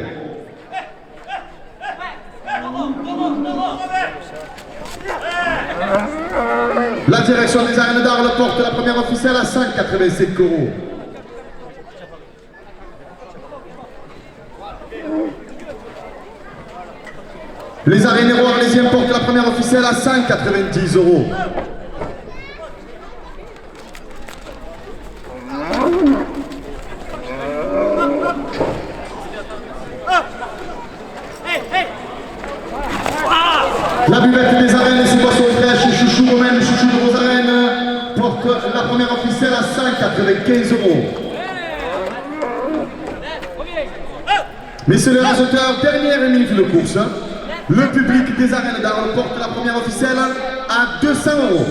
La direction des arènes d'Arles porte la première officielle à 185 €. Les arénéros arlésiens portent la première officielle à 190 €. La buvette des arènes et ses boissons fraîches, chouchou romaine, chouchou de vos arènes, porte la première officielle à 195 €. Messieurs les raseteurs, dernière minute de course. Le public des arènes d'Arles porte la première officielle à 200 €.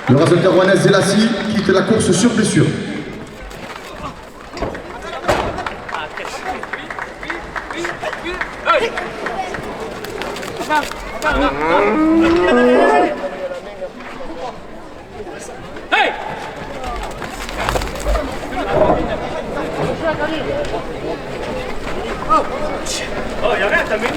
Le raseteur Juanes Zelassi quitte la course sur blessure. Oh, y'a rien, t'as mis.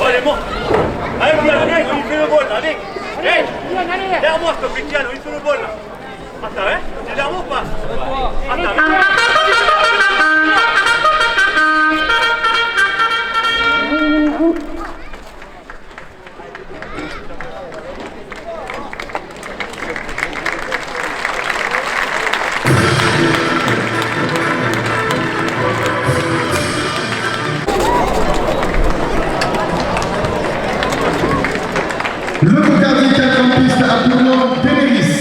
Oh, elle est morte. Allez, viens, il fait le bol, allez. Hey, derrière moi, s'il te plaît, Cristiano, il fait le bol, là. Attends, hein, t'es derrière moi ou pas? Attends. Le Cocardier 4 en piste à Tournon, Dénéris.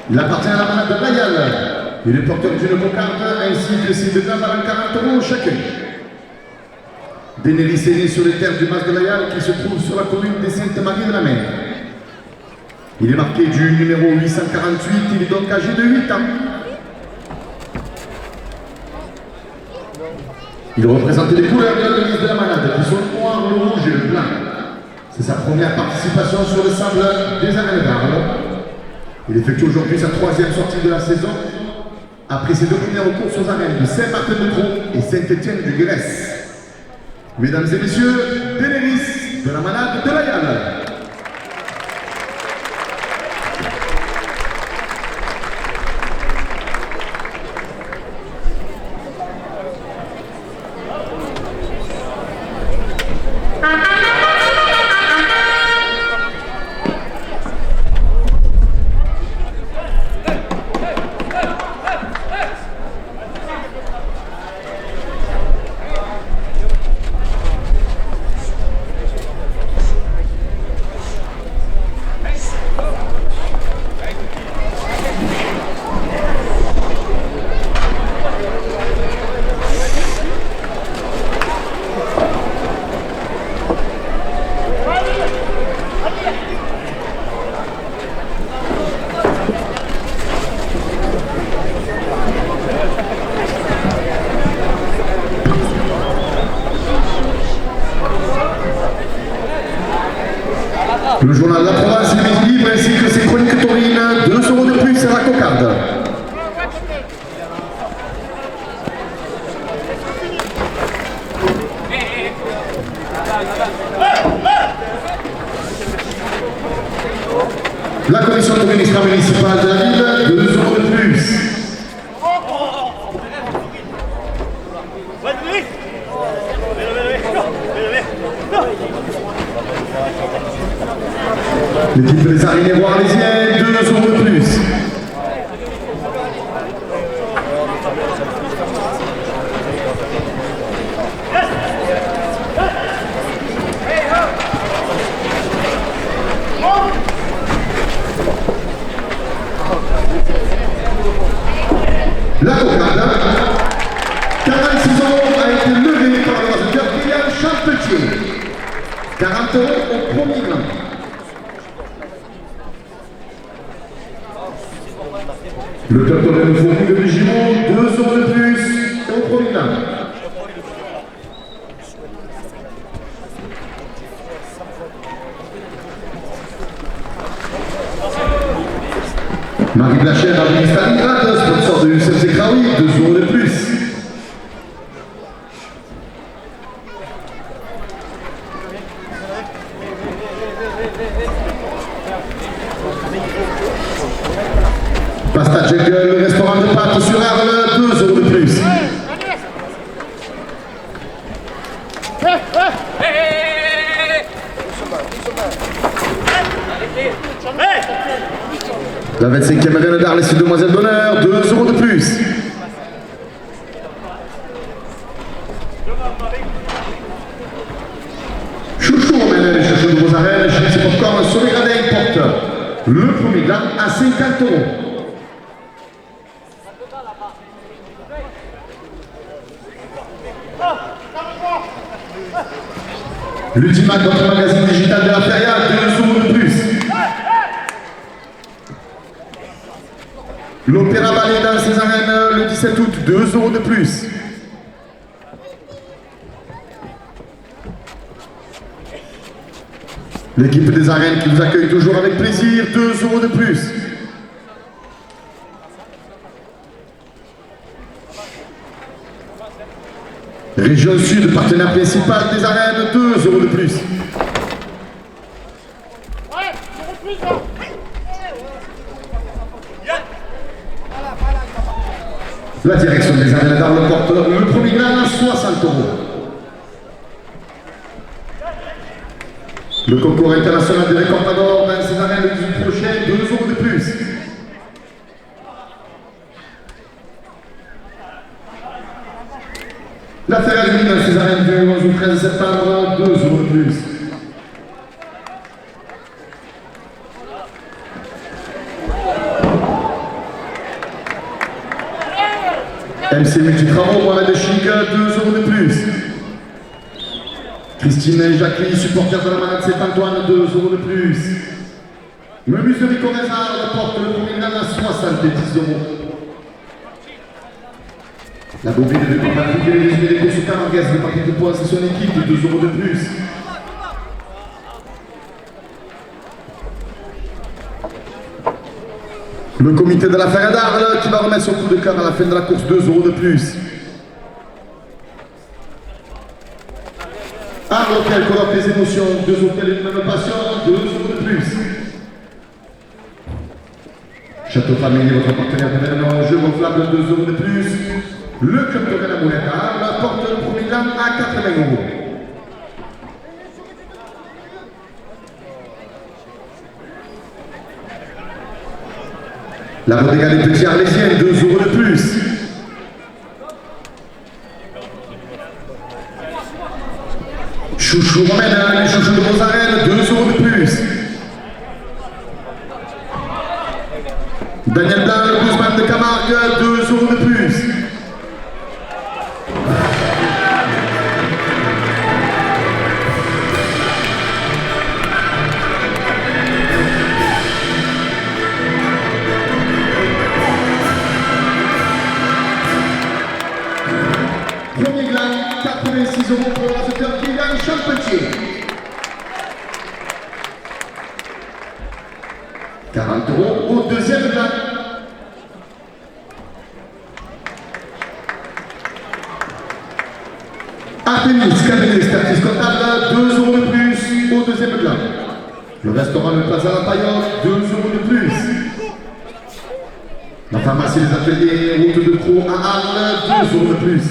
Il appartient à la manade de Bayal. Il est porteur d'une cocarde ainsi que ses deux dames à 40 € chacun. Dénéris est né sur les terres du Mas de Bayal qui se trouve sur la commune des Sainte-Marie-de-la-Mer. Il est marqué du numéro 848, il est donc âgé de 8 ans. Il représente les couleurs de la devise de la manade qui sont le noir, le rouge et le blanc. C'est sa première participation sur le sable des arènes d'Arles. Il effectue aujourd'hui sa 3e sortie de la saison, après ses 2 premières courses aux arènes de Saint-Martin-de-Croix et Saint-Étienne-du-Grèce. Mesdames et messieurs, Dénéris de la manade de Bayal. Le journal de la province est libre ainsi que ses chroniques taurines, 2 € de plus à la cocarde. La commission taurine extra-municipale de la ville, 2 € de plus. L'équipe des Arinérois arlésiens, 2 € de plus. La cocarde, 46 € a été levée par le majeur Kylian Champetier. 40 € au premier rang. Le club taurin de Fournier de Gimont, 2 € de plus au premier rang. Marie Blachère administre Stalingrad, sponsor de Youssef Zekraoui, 2 € de plus. Pasta Jungle, le restaurant de pâtes sur Arles, 2 € de plus. La 25e arène d'Arles et Demoiselle d'honneur, 2 € de plus. Chouchou emmène les chouchous de vos arènes, Chips et Popcorn sur les gradins porte le premier gland à 50 €. L'Ultimat, votre magazine digital de la Feria, 2 € de plus. L'Opéra Ballet dans ses arènes le 17 août, 2 € de plus. L'équipe des arènes qui vous accueille toujours avec plaisir, 2 € de plus. Région Sud, partenaire principal des arènes, 2 € de plus. La direction des arènes d'Arles porte le premier gain à 60 €. Le concours international des récortadors dans ces arènes le 18 prochain, 2 € de plus. La Ferrari dans ces arènes du 11 au 13 septembre, 2 € de plus. MC Multitravaux, Mohamed Chic, 2 € de plus. Christine Jacqueline, supporter de la Manade Saint-Antoine, 2 € de plus. Le musée de Corézard porte le premier gain à 70 €. La bobine de Patrick et les résumés des courses Camarguès de Patrick de Poix et son équipe, 2 € de plus. Le comité de la Feria d'Arles qui va remettre son coup de cœur à la fin de la course, 2 € de plus. Arles Hôtel colloque les émotions, 2 hôtels et une même passion, 2 € de plus. Château Famille, votre partenaire d'événement, jeu gonflable, 2 € de plus. Le club de la Moulette à Arles porte le premier gain à 80 €. La bodega des petits arlésiens, 2 € de plus. Chouchou Romaine, les chouchous de vos arènes, 2 € de plus. Daniel Blanc, le Guzman de Camargue, 2 € de plus. Premier gland, 86 € pour le raseteur Kylian Champetier. 40 € au deuxième plat. Artemis, cabinet d'expertise comptable, 2 € de plus au deuxième plat. Le restaurant Le Plaza La Paillote, 2 € de plus. La pharmacie des ateliers, route de Croix à Arles, 2 € de plus.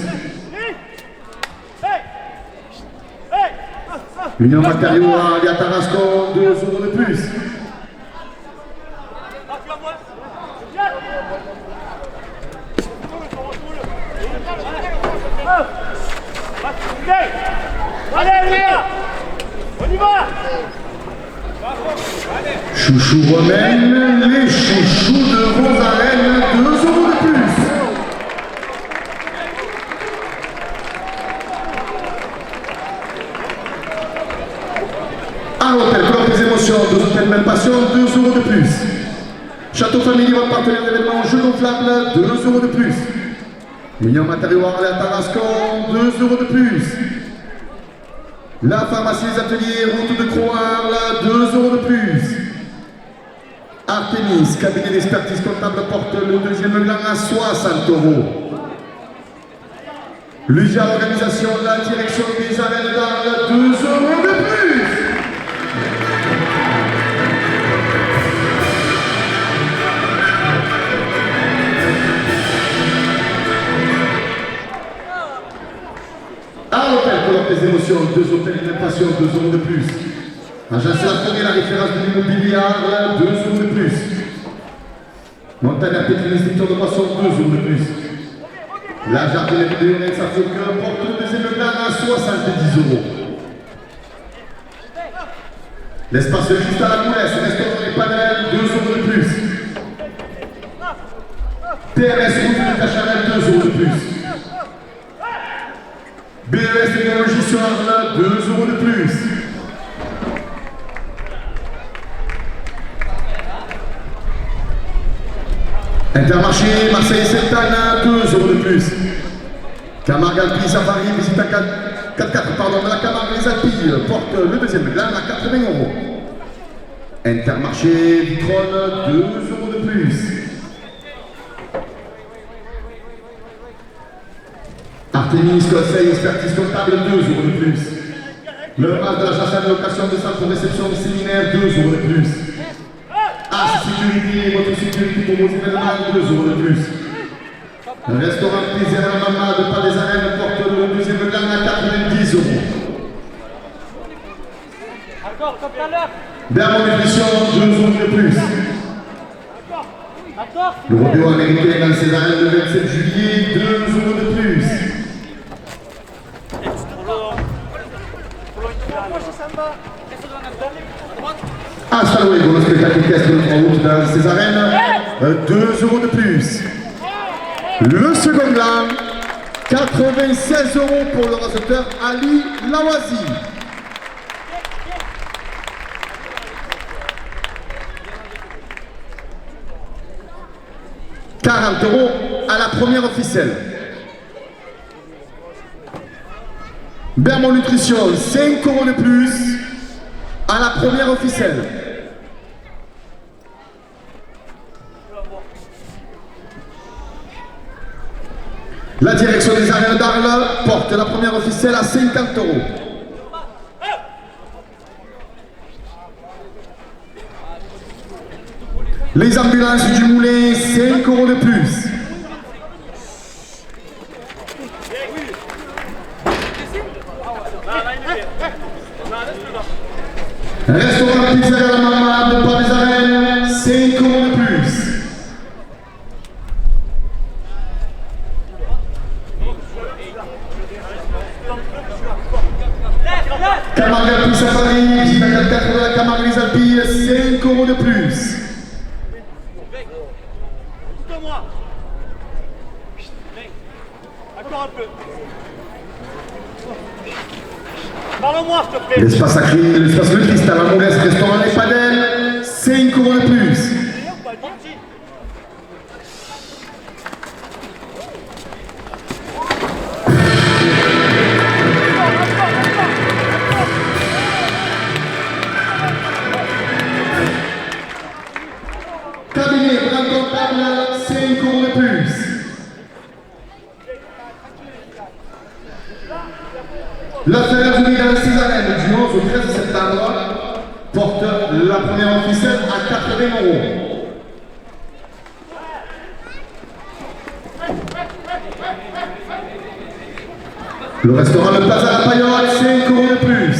Union Matériaux à Tarascon, 2 € de plus. Allez, on y va. Chouchou Romaine, les chouchous de Rosarène, 2 € de plus. À l'hôtel Club des Émotions, 2 hôtels Même Passion, 2 € de plus. Château Familier, votre partenaire d'événements, jeux gonflables, 2 € de plus. Union Matériaux à Tarascon, 2 € de plus. La pharmacie des ateliers, route de Croix-Arles, 2 € de plus. Artemis, cabinet d'expertise comptable, porte le deuxième gland à 60 €. Lugia Organisation, la direction des arènes d'Arles, 2 € de plus. À l'hôtel Colloque des Émotions, 2 hôtels Même Passion, 2 € de plus. Agence La Forêt, la référence de l'immobilier Arles, 2 € de plus. Montagne à Pétrin, instructeur de poisson, 2 € de plus. La jardinerie de Lyonnais Afrique porte le deuxième plan à 70 €. L'espace de Juste à la Moulesse, restaurant Les Panels, 2 € de plus. TRS route de Cacharel, 2 € de plus. BES Technologie sur Arles, 2 € de plus. Intermarché Marseille Sainte-Anne, 2 € de plus. Camargue Alpille Safari, visite à 4x4, pardon, de la Camargue Les Alpilles, porte le deuxième gland à 80 €. Intermarché Vitrone, 2 € de plus. Artemis Conseil Expertise Comptable, 2 € de plus. Le reste de la chasse à la location de centre pour réception de séminaire, 2 € de plus. Sécurité, votre sécurité pour vos événements, 2 € de plus. Le restaurant Plaisir à la Maman de Pas des Arènes porte le deuxième gland à 90 €. D'accord, comme tout à l'heure. Bermond Nutrition, 2 € de plus. D'accord. Le rodéo américain dans ses arènes le 27 juillet, 2 € de plus. Hasta luego, le spectacle équestre de 3 août dans ses arènes, 2 € de plus. Le second gland, 96 € pour le raseteur Ali Lawazi. « 40 € à la première officielle. Bermond Nutrition, 5 € de plus à la première officielle. La direction des arènes d'Arles porte la première officielle à 50 €. Les ambulances du Moulin, 5 € de plus. Restaurant Pizzeria La Maman de Pas des Arènes, 5 € de plus. Camargue Alpille Safari, visite à 4 de la Camargue Les Alpilles, 5 € de plus. Écoute-moi. Encore un peu. Parle-moi, s'il te plaît. L'espace sacré, l'espace Le Christ à la Moulesse, restaurant Les Padelles, 5 € de plus. première ficelle à 80 €. Le restaurant Le Plaza La Paillote, 5 € de plus.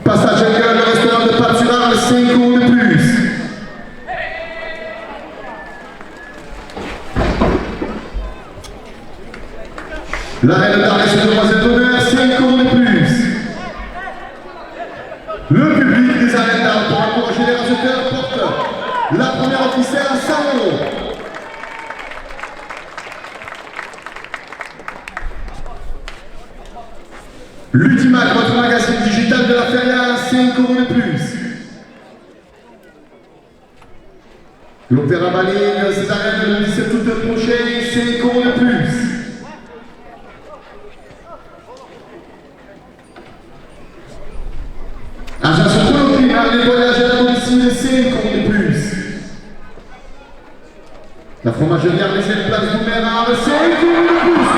Passage Jungle, le restaurant de Pâturage, 5 € de plus. La reine d'Arles et demoiselle d'honneur, 5 € de plus. Le public des arènes d'Arles pour encourager les racheteurs porte la première officielle à 100 €. L'Ultimac, votre magazine digital de la Feria, 5 € de plus. L'Opéra Baleine, ses arènes le 17 août prochain, 5 € de plus. Agence Colopinale, les voyages à domicile, 5 € de plus. La fromagerie Arlésienne Place Boumerard, 5 € de plus.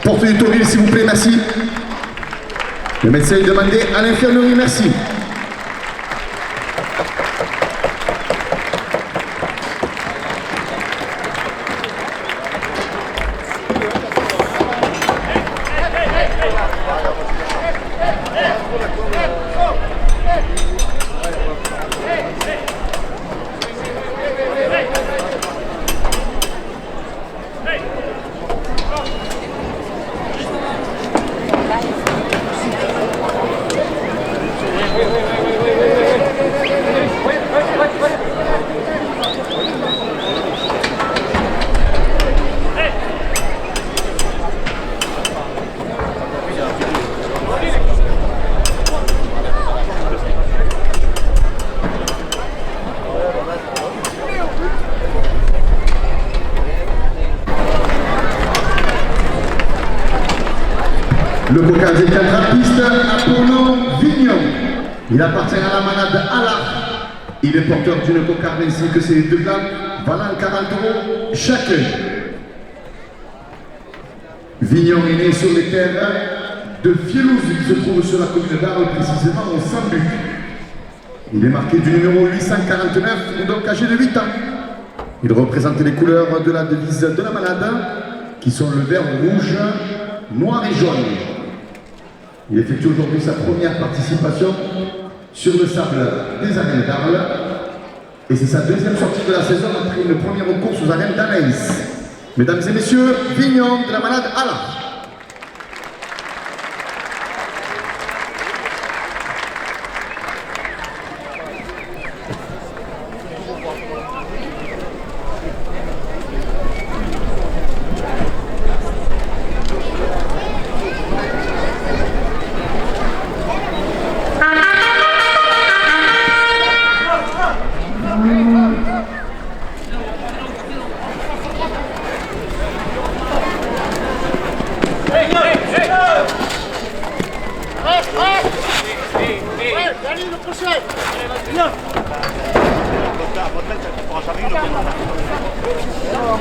Porte du Tauril, s'il vous plaît, merci. Le médecin est demandé à l'infirmerie, merci. Le Coca des 4 pistes, Apollo Vignon. Il appartient à la manade Alaf. Il est porteur d'une cocarde ainsi que ses deux glands, valant 40 € chacun. Vignon est né sur les terres de Fielouz, qui se trouve sur la commune d'Arles, précisément au Sambuc. Il est marqué du numéro 849 et donc âgé de 8 ans. Il représente les couleurs de la devise de la manade, qui sont le vert, rouge, noir et jaune. Il effectue aujourd'hui sa première participation sur le sable des arènes d'Arles. Et c'est sa deuxième sortie de la saison après une première course aux arènes d'Anaïs. Mesdames et messieurs, Vignon de la manade Alaf.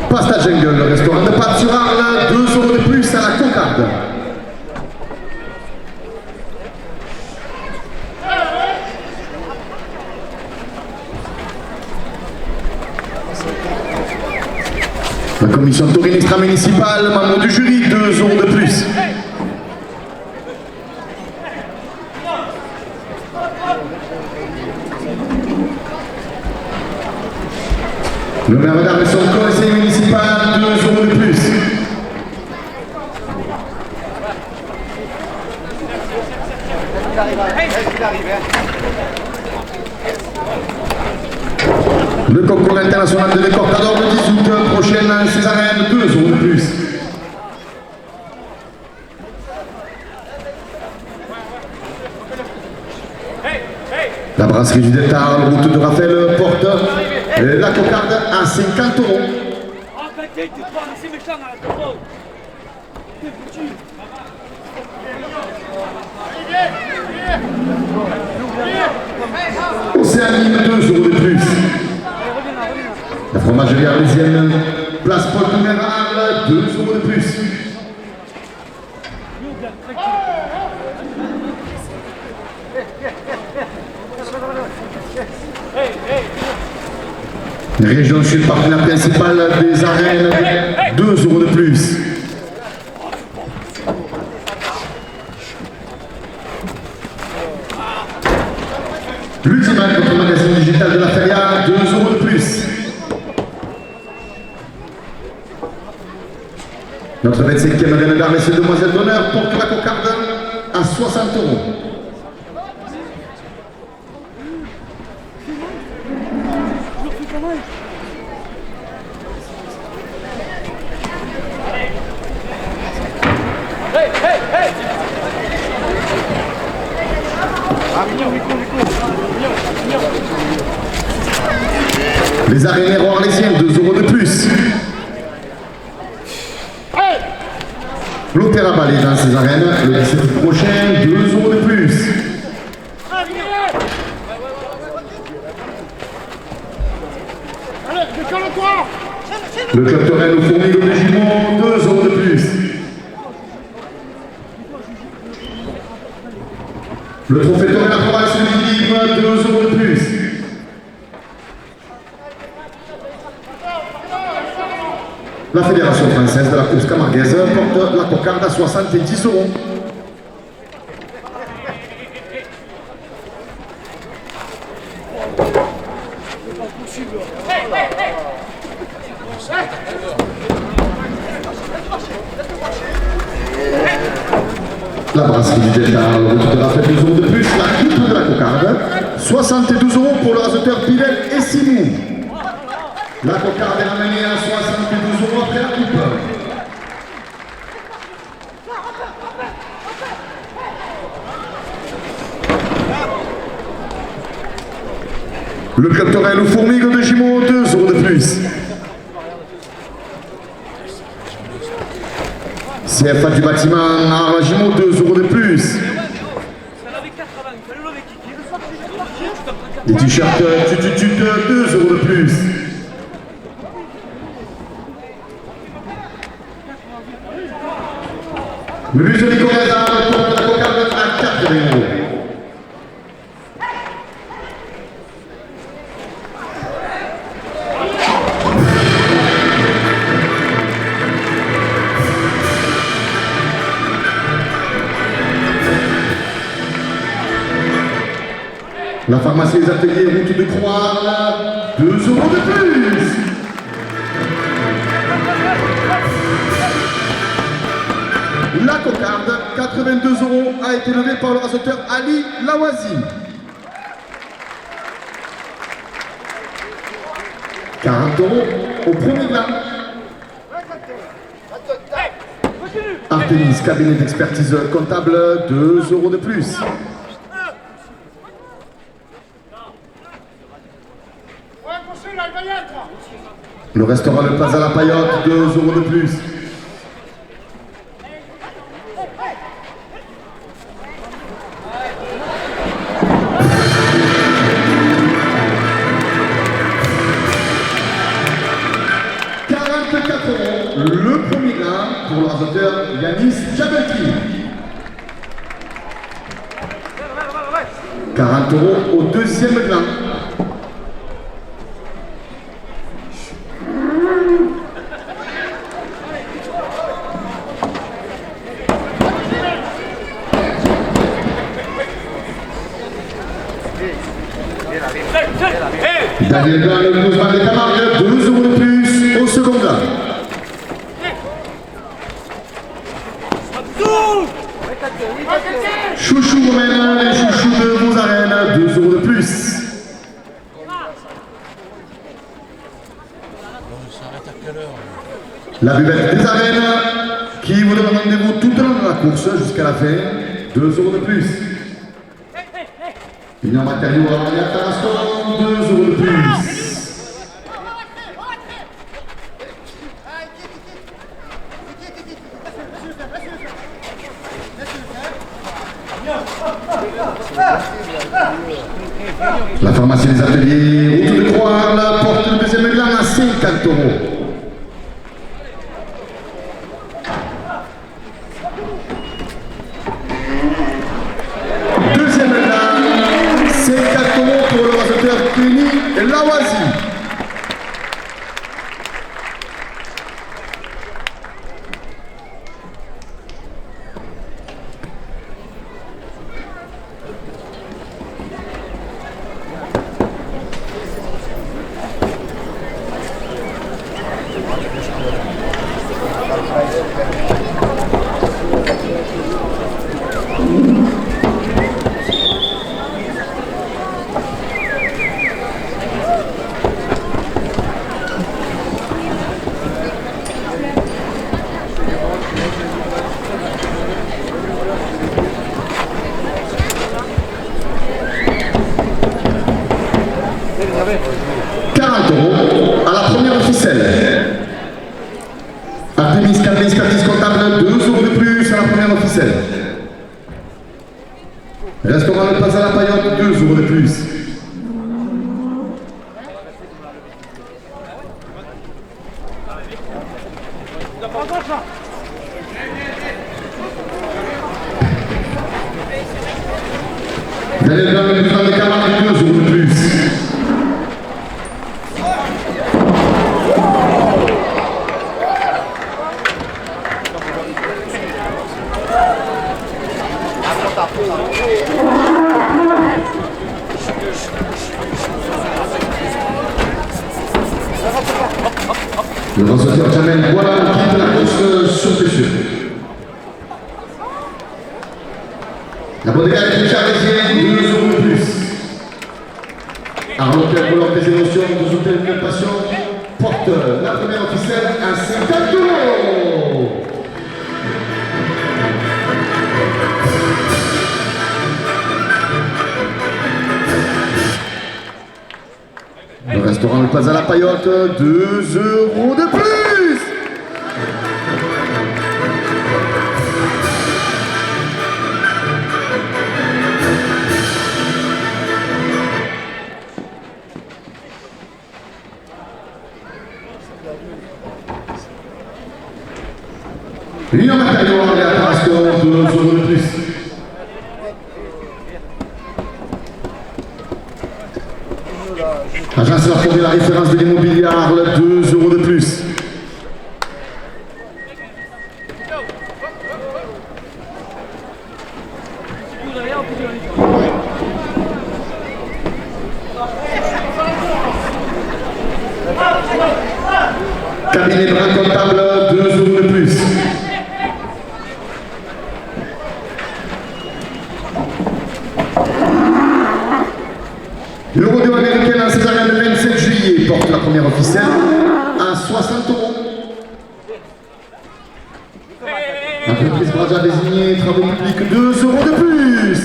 Pasta Jungle, le restaurant de pâtes sur Arles, 2 € de plus à la cocarde. La commission taurine extra-municipale, membre du jury, 2 € de plus. Le maire d'Arles et son conseil municipal, 2 € de plus. Le concours international de décortador le 10 août prochain à Césarène, 2 € de plus. La brasserie du Delta, route de Raphaël, porte la cocarde à 50 €. Océan Saint-Nîmes, 2 € de plus. La fromagerie arlésienne, place Paul de Méral, 2 € de plus. Région Sud, partenaire principal des arènes, 2 € de plus. L'Ultimat, notre magazine digital de la Feria, 2 € de plus. Notre 25e reine d'armes et ses demoiselles d'honneur porte la cocarde à 60 €. Les arènes héros arlésiennes, 2 € de plus. L'Opéra Ballet dans ces arènes, le 17 prochain, 2 € de plus. Le club Torel au Fourmi de Gimont, 2 € de plus. Le trophée Torel à Provence de Livre, 2 € de plus. La Fédération française de la course camarguaise porte la cocarde à 70 €. La brasserie du Delta, le retour de la fête, 2 € de plus. La coupe de la cocarde, 72 € pour le raseteur Pivel et Simon. La cocarde est ramenée à 72 € après la coupe. Le club Torel au Fourmigue de Gimont, 2 € de plus. CFA du bâtiment à Gimont, 2 € de plus. Les t-shirts Tututut, 2 € de plus. Le bus de Nicolas porte la cocarde à 80 €. La pharmacie des ateliers route de Croix, 2 € de plus. La cocarde, 82 € a été levée par le raseteur Ali Lawazi. 40 € au premier plan. Artemis, cabinet d'expertise comptable, 2 € de plus. Le restaurant Le Plaza La Paillotte, 2 € de plus. Le premier gain pour le raseteur Yanis Jabelki. 40 € au deuxième gain. Daniel Blanc, le mouvement des Camargues, 2 € de plus au second gain. Chouchou Romaine, les chouchous de Mouzarène, 2 € de plus. La buvette des arènes, qui vous donne rendez-vous tout au long de la course jusqu'à la fin, 2 € de plus. Union matériaux à Tarascon, 2 € de plus. La pharmacie des ateliers, route de Croix, porte le deuxième gland à 50 €. Deuxième gland, 50 € pour le raseteur Kenny Lawazi. À la première ficelle. Artemis Calvé, expertise comptable, 2 € de plus à la première ficelle. Restaurant Le Pas à la Paillote, 2 € de plus. Daniel Blanc, le président des Camarades, 2 € de plus. Le raseteur Jamel voilà quitte la course sur blessure. La bodega avec Richard Bézier, 2 € de plus. Arnaud Pierre des émotions, deux hôtels de passion, porte la première officielle à 50 €. Le restaurant Le Plaza La Paillote, 2 € de plus. Lyon Matériaux, les apparitions, 2 € de plus. Agence va trouver la référence de l'immobiliard, 2 € de plus. Cabinet bras comptable, 2 € de plus. Le rodéo américain en césarien le 27 juillet porte la première officielle à 60 €. Entreprise Braja désignée, travaux publics, 2 € de plus.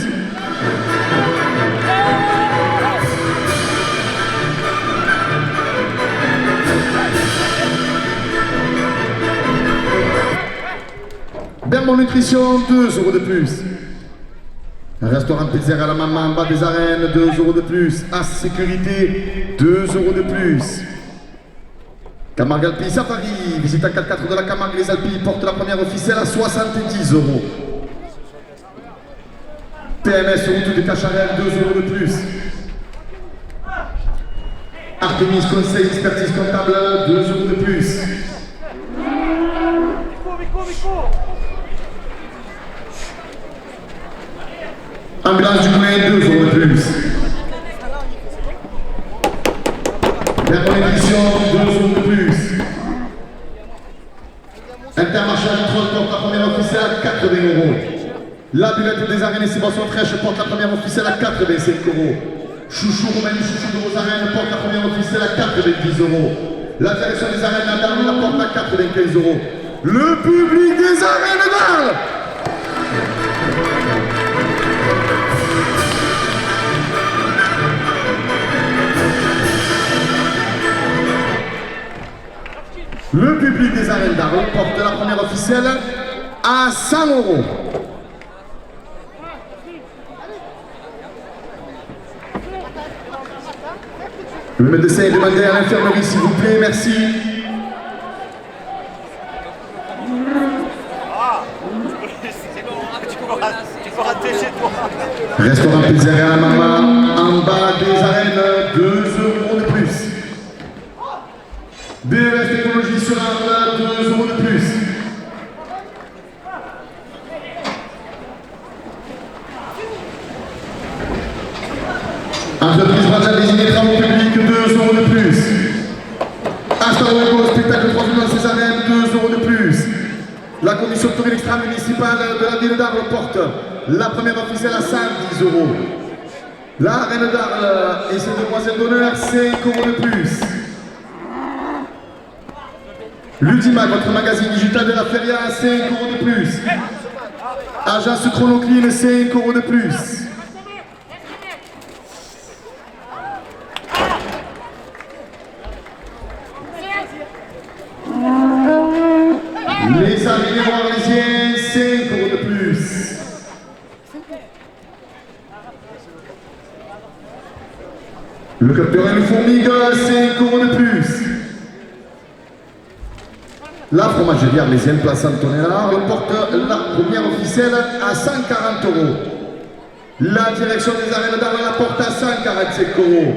Bermond Nutrition, 2 € de plus. Un restaurant pizzeria à la maman, bas des arènes, 2 € de plus. As Sécurité, 2 € de plus. Camargue Alpi Safari, visite à 4x4 de la Camargue les Alpes, porte la première officielle à 70 €. PMS route de Cacharel, 2 € de plus. Artemis Conseil expertise comptable, 2 € de plus. Ambulance du Moulin, 2 € de plus. Bermond Nutrition, 2 € de plus. Intermarché Vitrol porte la première officielle à 80 €. La buvette des arènes et ses boissons fraîches porte la première officielle à 85 €. Chouchou Romain du Chouchou de aux arènes porte la première officielle à 90 €. La direction des arènes à Darles la porte à 95 €. Le public des arènes d'Arles. Le public des arènes d'Arles porte la première officielle à 100 €. Le médecin est demandé à l'infirmerie, s'il vous plaît, merci. Tu peux rater chez toi. Restaurant Pizzeria La Mama, en bas des arènes, 2 € de plus. BES Technologie sur Arles, 2 € de plus. Entreprise Branja désignée travaux publics, 2 € de plus. Astar spectacle 3 jours dans ces arènes, 2 € de plus. La commission de tourisme extra-municipale de la ville d'Arles porte la première officielle à 110 €. La reine d'Arles et ses demoiselles d'honneur, 5 € de plus. L'Ultima, votre magazine digital de la Feria, 5 € de plus. Agence Chronocline, 5 € de plus. Les amis les Arlésiens, 5 € de plus. Le capitaine Fourmigue, 5 € de plus. La fromagerie arlésienne Place Antonella remporte la première officielle à 140 €. La direction des arènes d'Arles la porte à 145 €.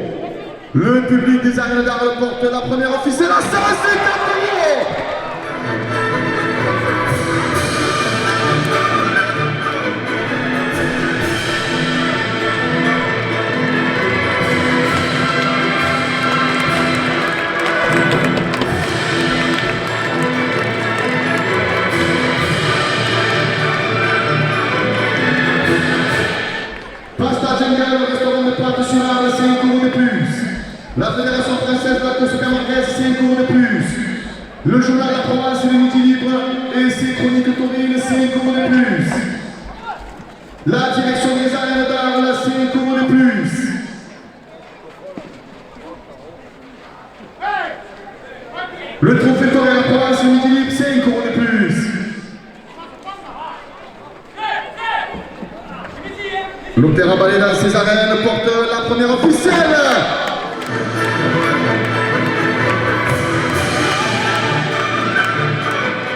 Le public des arènes d'Arles porte la première officielle à 150 €. La Fédération française de la course camarguaise, 5 € de plus. Le journal La Provence et le Midi Libre et ses chroniques taurines, 5 € de plus. La direction des arènes d'Arles, 5 € de plus. Le trophée tauré La Provence et le Midi Libre, 5 € de plus. L'Opéra Ballet dans ses arènes porte la première officielle.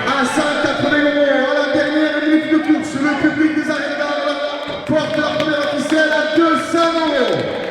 À 180 € à la dernière minute de course, le public des arènes d'Arles porte la première officielle à 200 €.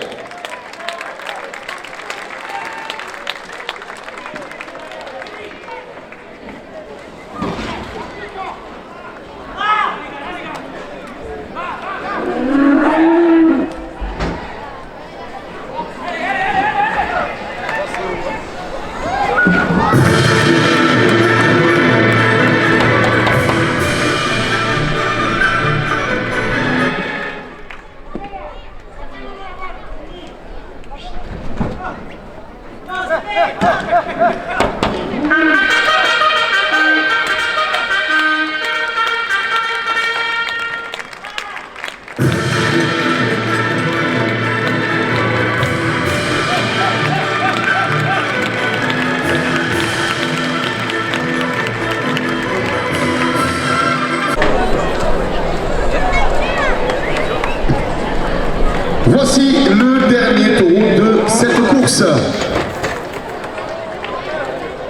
Voici le dernier tour de cette course.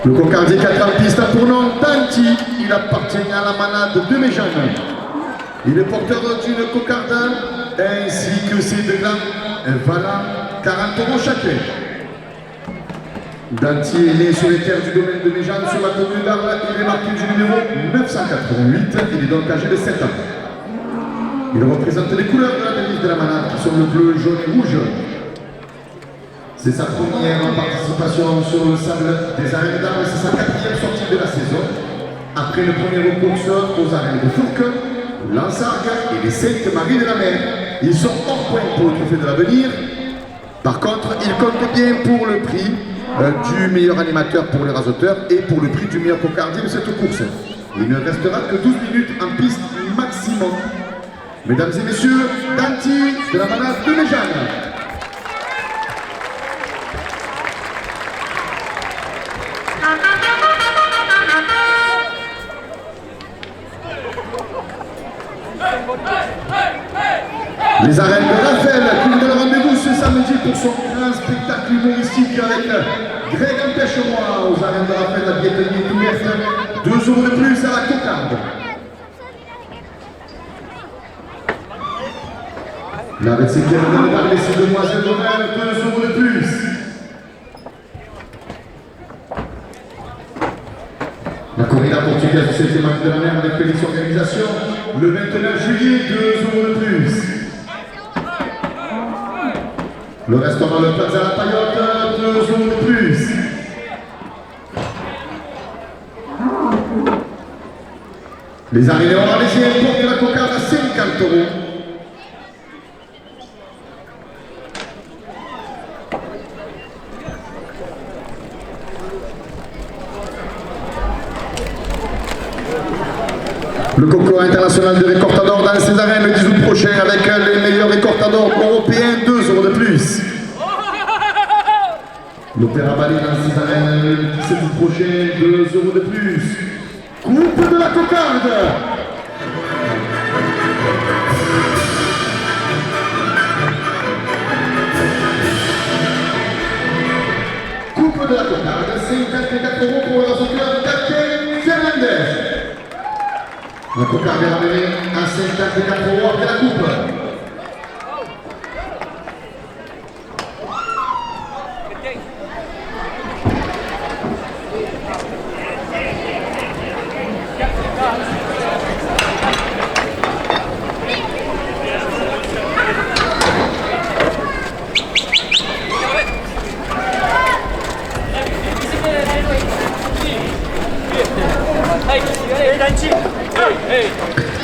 Le Cocardier 4 en piste pour nom Tanti, il appartient à la manade de Méjeanne. Il est porteur d'une cocarde ainsi que ses deux glands, voilà 40 € chacun. Danti est né sur les terres du domaine de Méjeanne, sur la commune d'Arles. Il est marqué du numéro 988, il est donc âgé de 7 ans. Il représente les couleurs de la devise de la manade qui sont le bleu, jaune et rouge. C'est sa première participation sur le sable des arènes d'Arles, c'est sa 4e sortie de la saison. Après le premier course aux arènes de Fourques, Lansargues et les Saintes-Maries de la Mer. Ils sont hors point pour le trophée de l'avenir. Par contre, ils comptent bien pour le prix du meilleur animateur pour les rasoteurs et pour le prix du meilleur cocardier de cette course. Il ne restera que 12 minutes en piste maximum. Mesdames et messieurs, Danti de la manade de Méjeanne. Les arènes de Raphaël qui nous donne rendez-vous ce samedi pour son grand spectacle. veillée est ouverte. 2 euros de plus à la cocarde. Là, avec ses pierres dans le bar, laissez demoiselle d'honneur, 2 euros de plus. La corrida portugaise du 7e match de la mer avec Félix Organisation, le 29 juillet, 2 euros de plus. Le restaurant Le Plaza La Paillote, 2 euros de plus. Les arrivées en Malaysiens portent la cocarde à 50 euros. Le concours international de récortadors dans les arènes le 10 août prochain avec les meilleurs récortadors européens, 2 euros de plus. L'Opéra Bali dans les arènes le 17 août prochain, 2 euros de plus. Coupe de la cocarde. Coupe de la cocarde, 54 euros pour la soccer Captain Fernandez. La cocarde est ramenée à 54 euros après la coupe.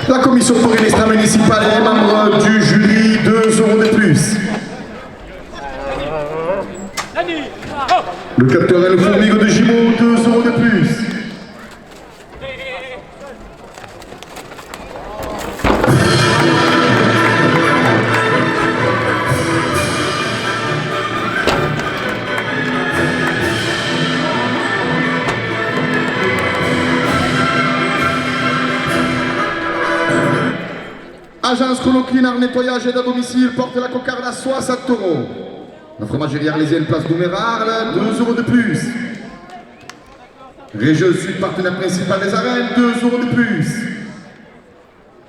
La commission pour l'extra municipale et les membres du jury, 2 euros de plus. Le capteur et le fourmigo de Gimont, 2 euros de plus. Agence Coloclinard nettoyage et à domicile porte la cocarde à 60 euros. La fromagerie arlésienne place Doumerard, 2 euros de plus. Région Sud, partenaire principal des arènes, 2 euros de plus.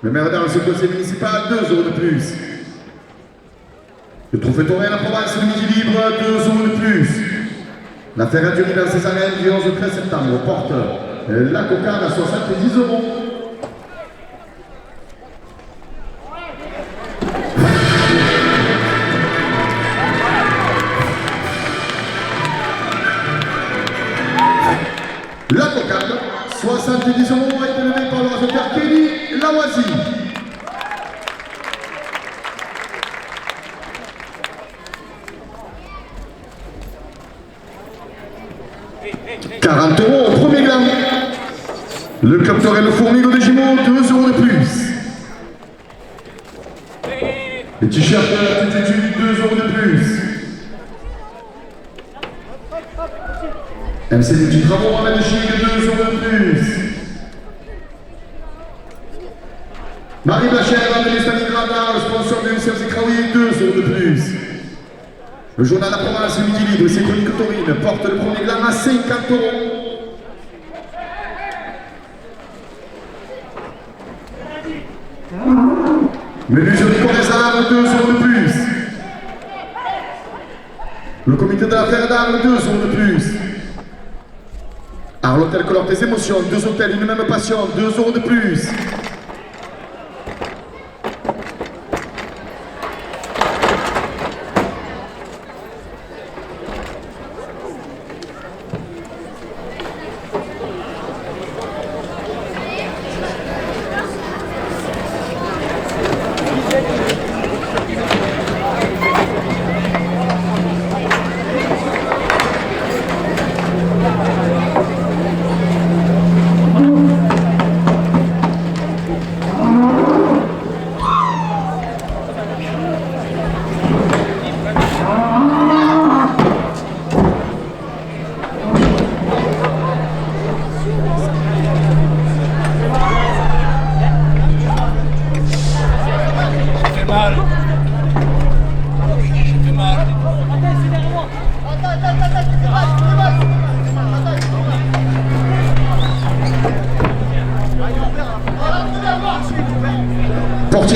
Le maire dans ce conseil municipal, 2 euros de plus. Le trophée Torrent, la province de Midi Libre, 2 euros de plus. La ferraillerie dans ces arènes du 11 au 13 septembre porte la cocarde à 70 euros. La cocarde, 70 euros, a été levée par le rasoteur Kelly Lawazi. « 40 euros au premier gland. Le capteur et le fourmigo de Gimont, 2 euros de plus. Les t-shirts de la Tutu, 2 euros de plus. MC du Travaux Mohamed Chic, 2 euros de plus. Marie Blachère, Amélie Stalingrad, le sponsor de Lucien Zekraoui, 2 euros de plus. Le journal La Province, Midi Libre et ses chroniques taurines porte le premier gland à 50 euros. Menuiserie Correzard, 2 euros de plus. Le comité de la Fer d'Arles, 2 euros de plus. Alors l'hôtel colore tes émotions, 2 hôtels, une même passion, 2 euros de plus.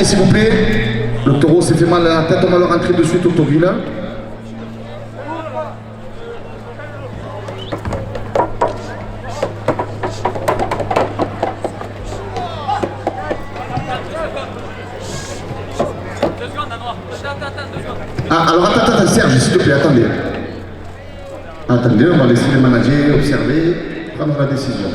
pied s'il vous plaît. Le taureau s'est fait mal à la tête, on va le rentrer de suite au tauril. Ah, alors attends, Serge, s'il te plaît, attendez. Attendez, on va laisser les managers observer, prendre la décision.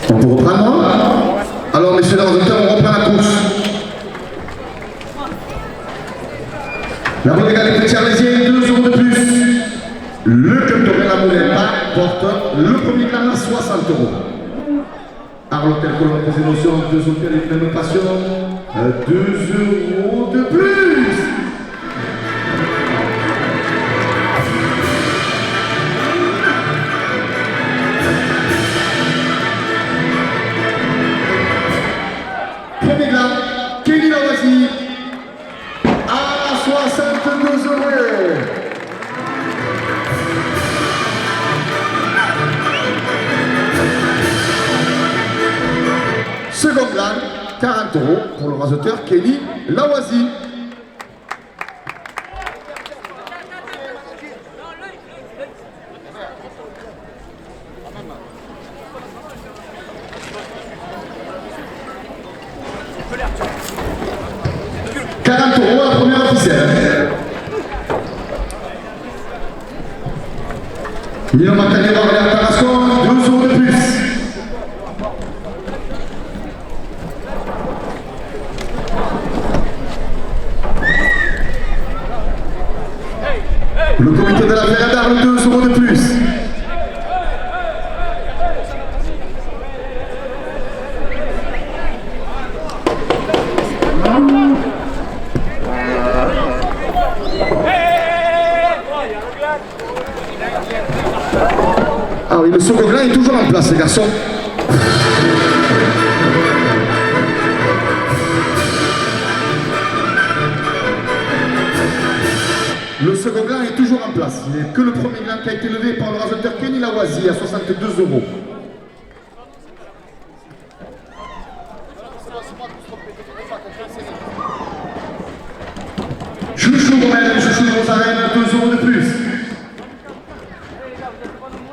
On peut reprendre? Alors, messieurs, dans un temps, on reprend la course. La bonne égalité Charlesienne, 2 euros de plus. Le club de Rennes-la-Moulin porte le premier clan à 60 euros. Arlotel Colombe des émotions, 2 hôtels et pleine passion, 2 euros de plus. Premier clan, Kenny Lawasi, à 62 euros. Second clan, 40 euros pour le raseteur Kenny Lawasi. €40 la première officielle. Milo Macanero et la Tarascon, 2 euros de plus. Le comité de la Ferrade d'Arles, 2 euros de plus. Ah oui, le second clan est toujours en place, les garçons. Le second clan est toujours en place. Il n'y a que le premier clan qui a été levé par le raseteur Kenny Lawasi à 62 euros. Chouchou Romain, Chouchou Rosarène, 2 euros de plus.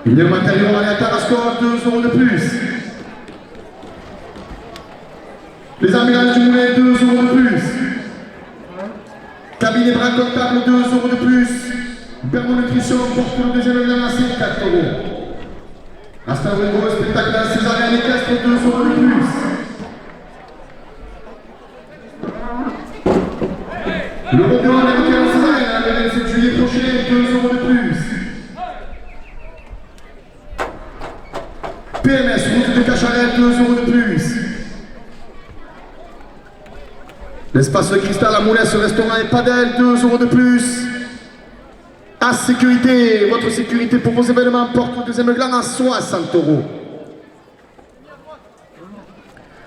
Il y a Matériau à Tarascon, 2 euros de plus. Les Amélanges du Moulin, 2 euros de plus. Cabinet bras comptable, 2 euros de plus. Bermond Nutrition porte le deuxième clan à 54 euros. Astor Wingo, spectacle à Césarien et Castres, 2 euros de plus. Le Robion à la Césarien, le 27 juillet prochain, 2 euros de plus. PMS, route de Cacharel, 2 euros de plus. L'espace Cristal à Moulins, restaurant et Padel, 2 euros de plus. À sécurité, votre sécurité pour vos événements porte le deuxième clan à 60 euros.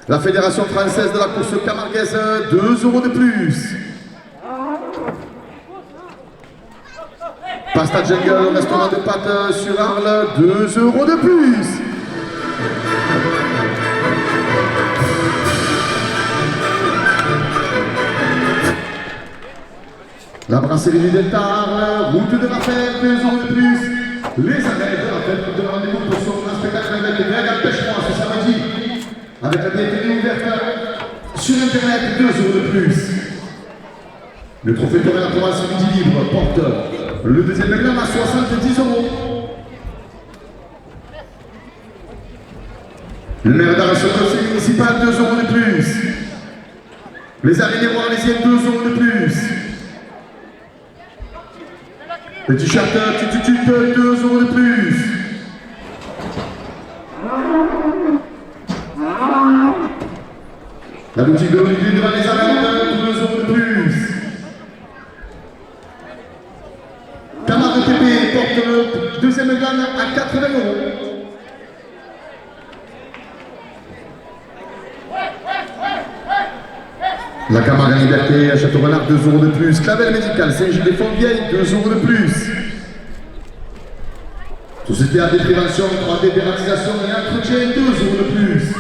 La Fédération française de la course camarguaise, 2 euros de plus. Pasta Jungle, restaurant de pâtes sur Arles, 2 euros de plus. La brasserie du Delta Arles, route de Raphaël, 2 euros de plus. Les arrêts de Raphaël de rendez-vous pour son spectacle avec les Greg Pêche-moi ce samedi. Avec la billetterie ouverte sur internet, 2 euros de plus. Le trophée de la Provence Midi Libre porte le deuxième clan à 70 euros. Le maire d'Arles au conseil municipal, 2 euros de plus. Les araignées arlésiennes, 2 euros de plus. Le t-shirt Tututut, 2 euros de plus. La boutique de l'Olivier devant les araignées, 2 euros de plus. Camarade de TP porte le deuxième Glan à 80 €. La Camargue Liberté à Château-Renard, 2 € de plus. Clavel Médical, Saint-Gilles-des-Fontvieilles, 2 € de plus. Société AD Prévention, 3D Dératisation et Entretien, 2 € de plus.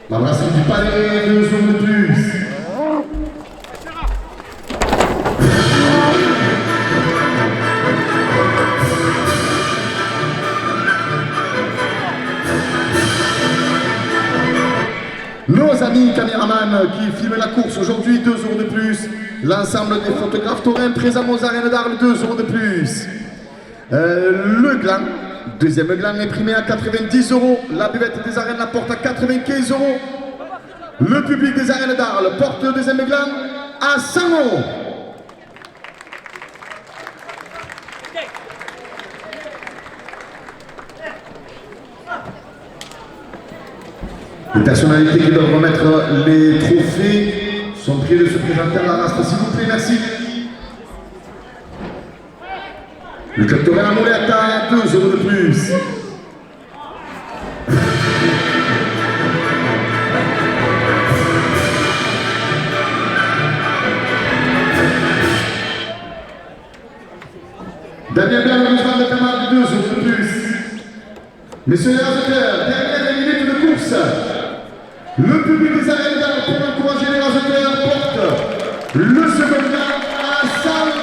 La brasserie du Palais, 2 € de plus. Nos amis caméramans qui filment la course aujourd'hui, 2 € de plus. L'ensemble des photographes taurins présents aux arènes d'Arles, 2 € de plus. Le gland, deuxième gland est primé à 90 €. La buvette des arènes la porte à 95 €. Le public des arènes d'Arles porte le deuxième gland à 100 €. Les personnalités qui doivent remettre les trophées sont priées de se présenter à la race, s'il vous plaît, merci. Le club taurin La Moulette à 2 € de plus. Damien Blanc, le Ousmane de Camargue, 2 € de plus. Messieurs les rasoteurs, dernière minute de course. Le public des arènes d'Arles pour encourager les rasoteurs porte le second gars à 100 €.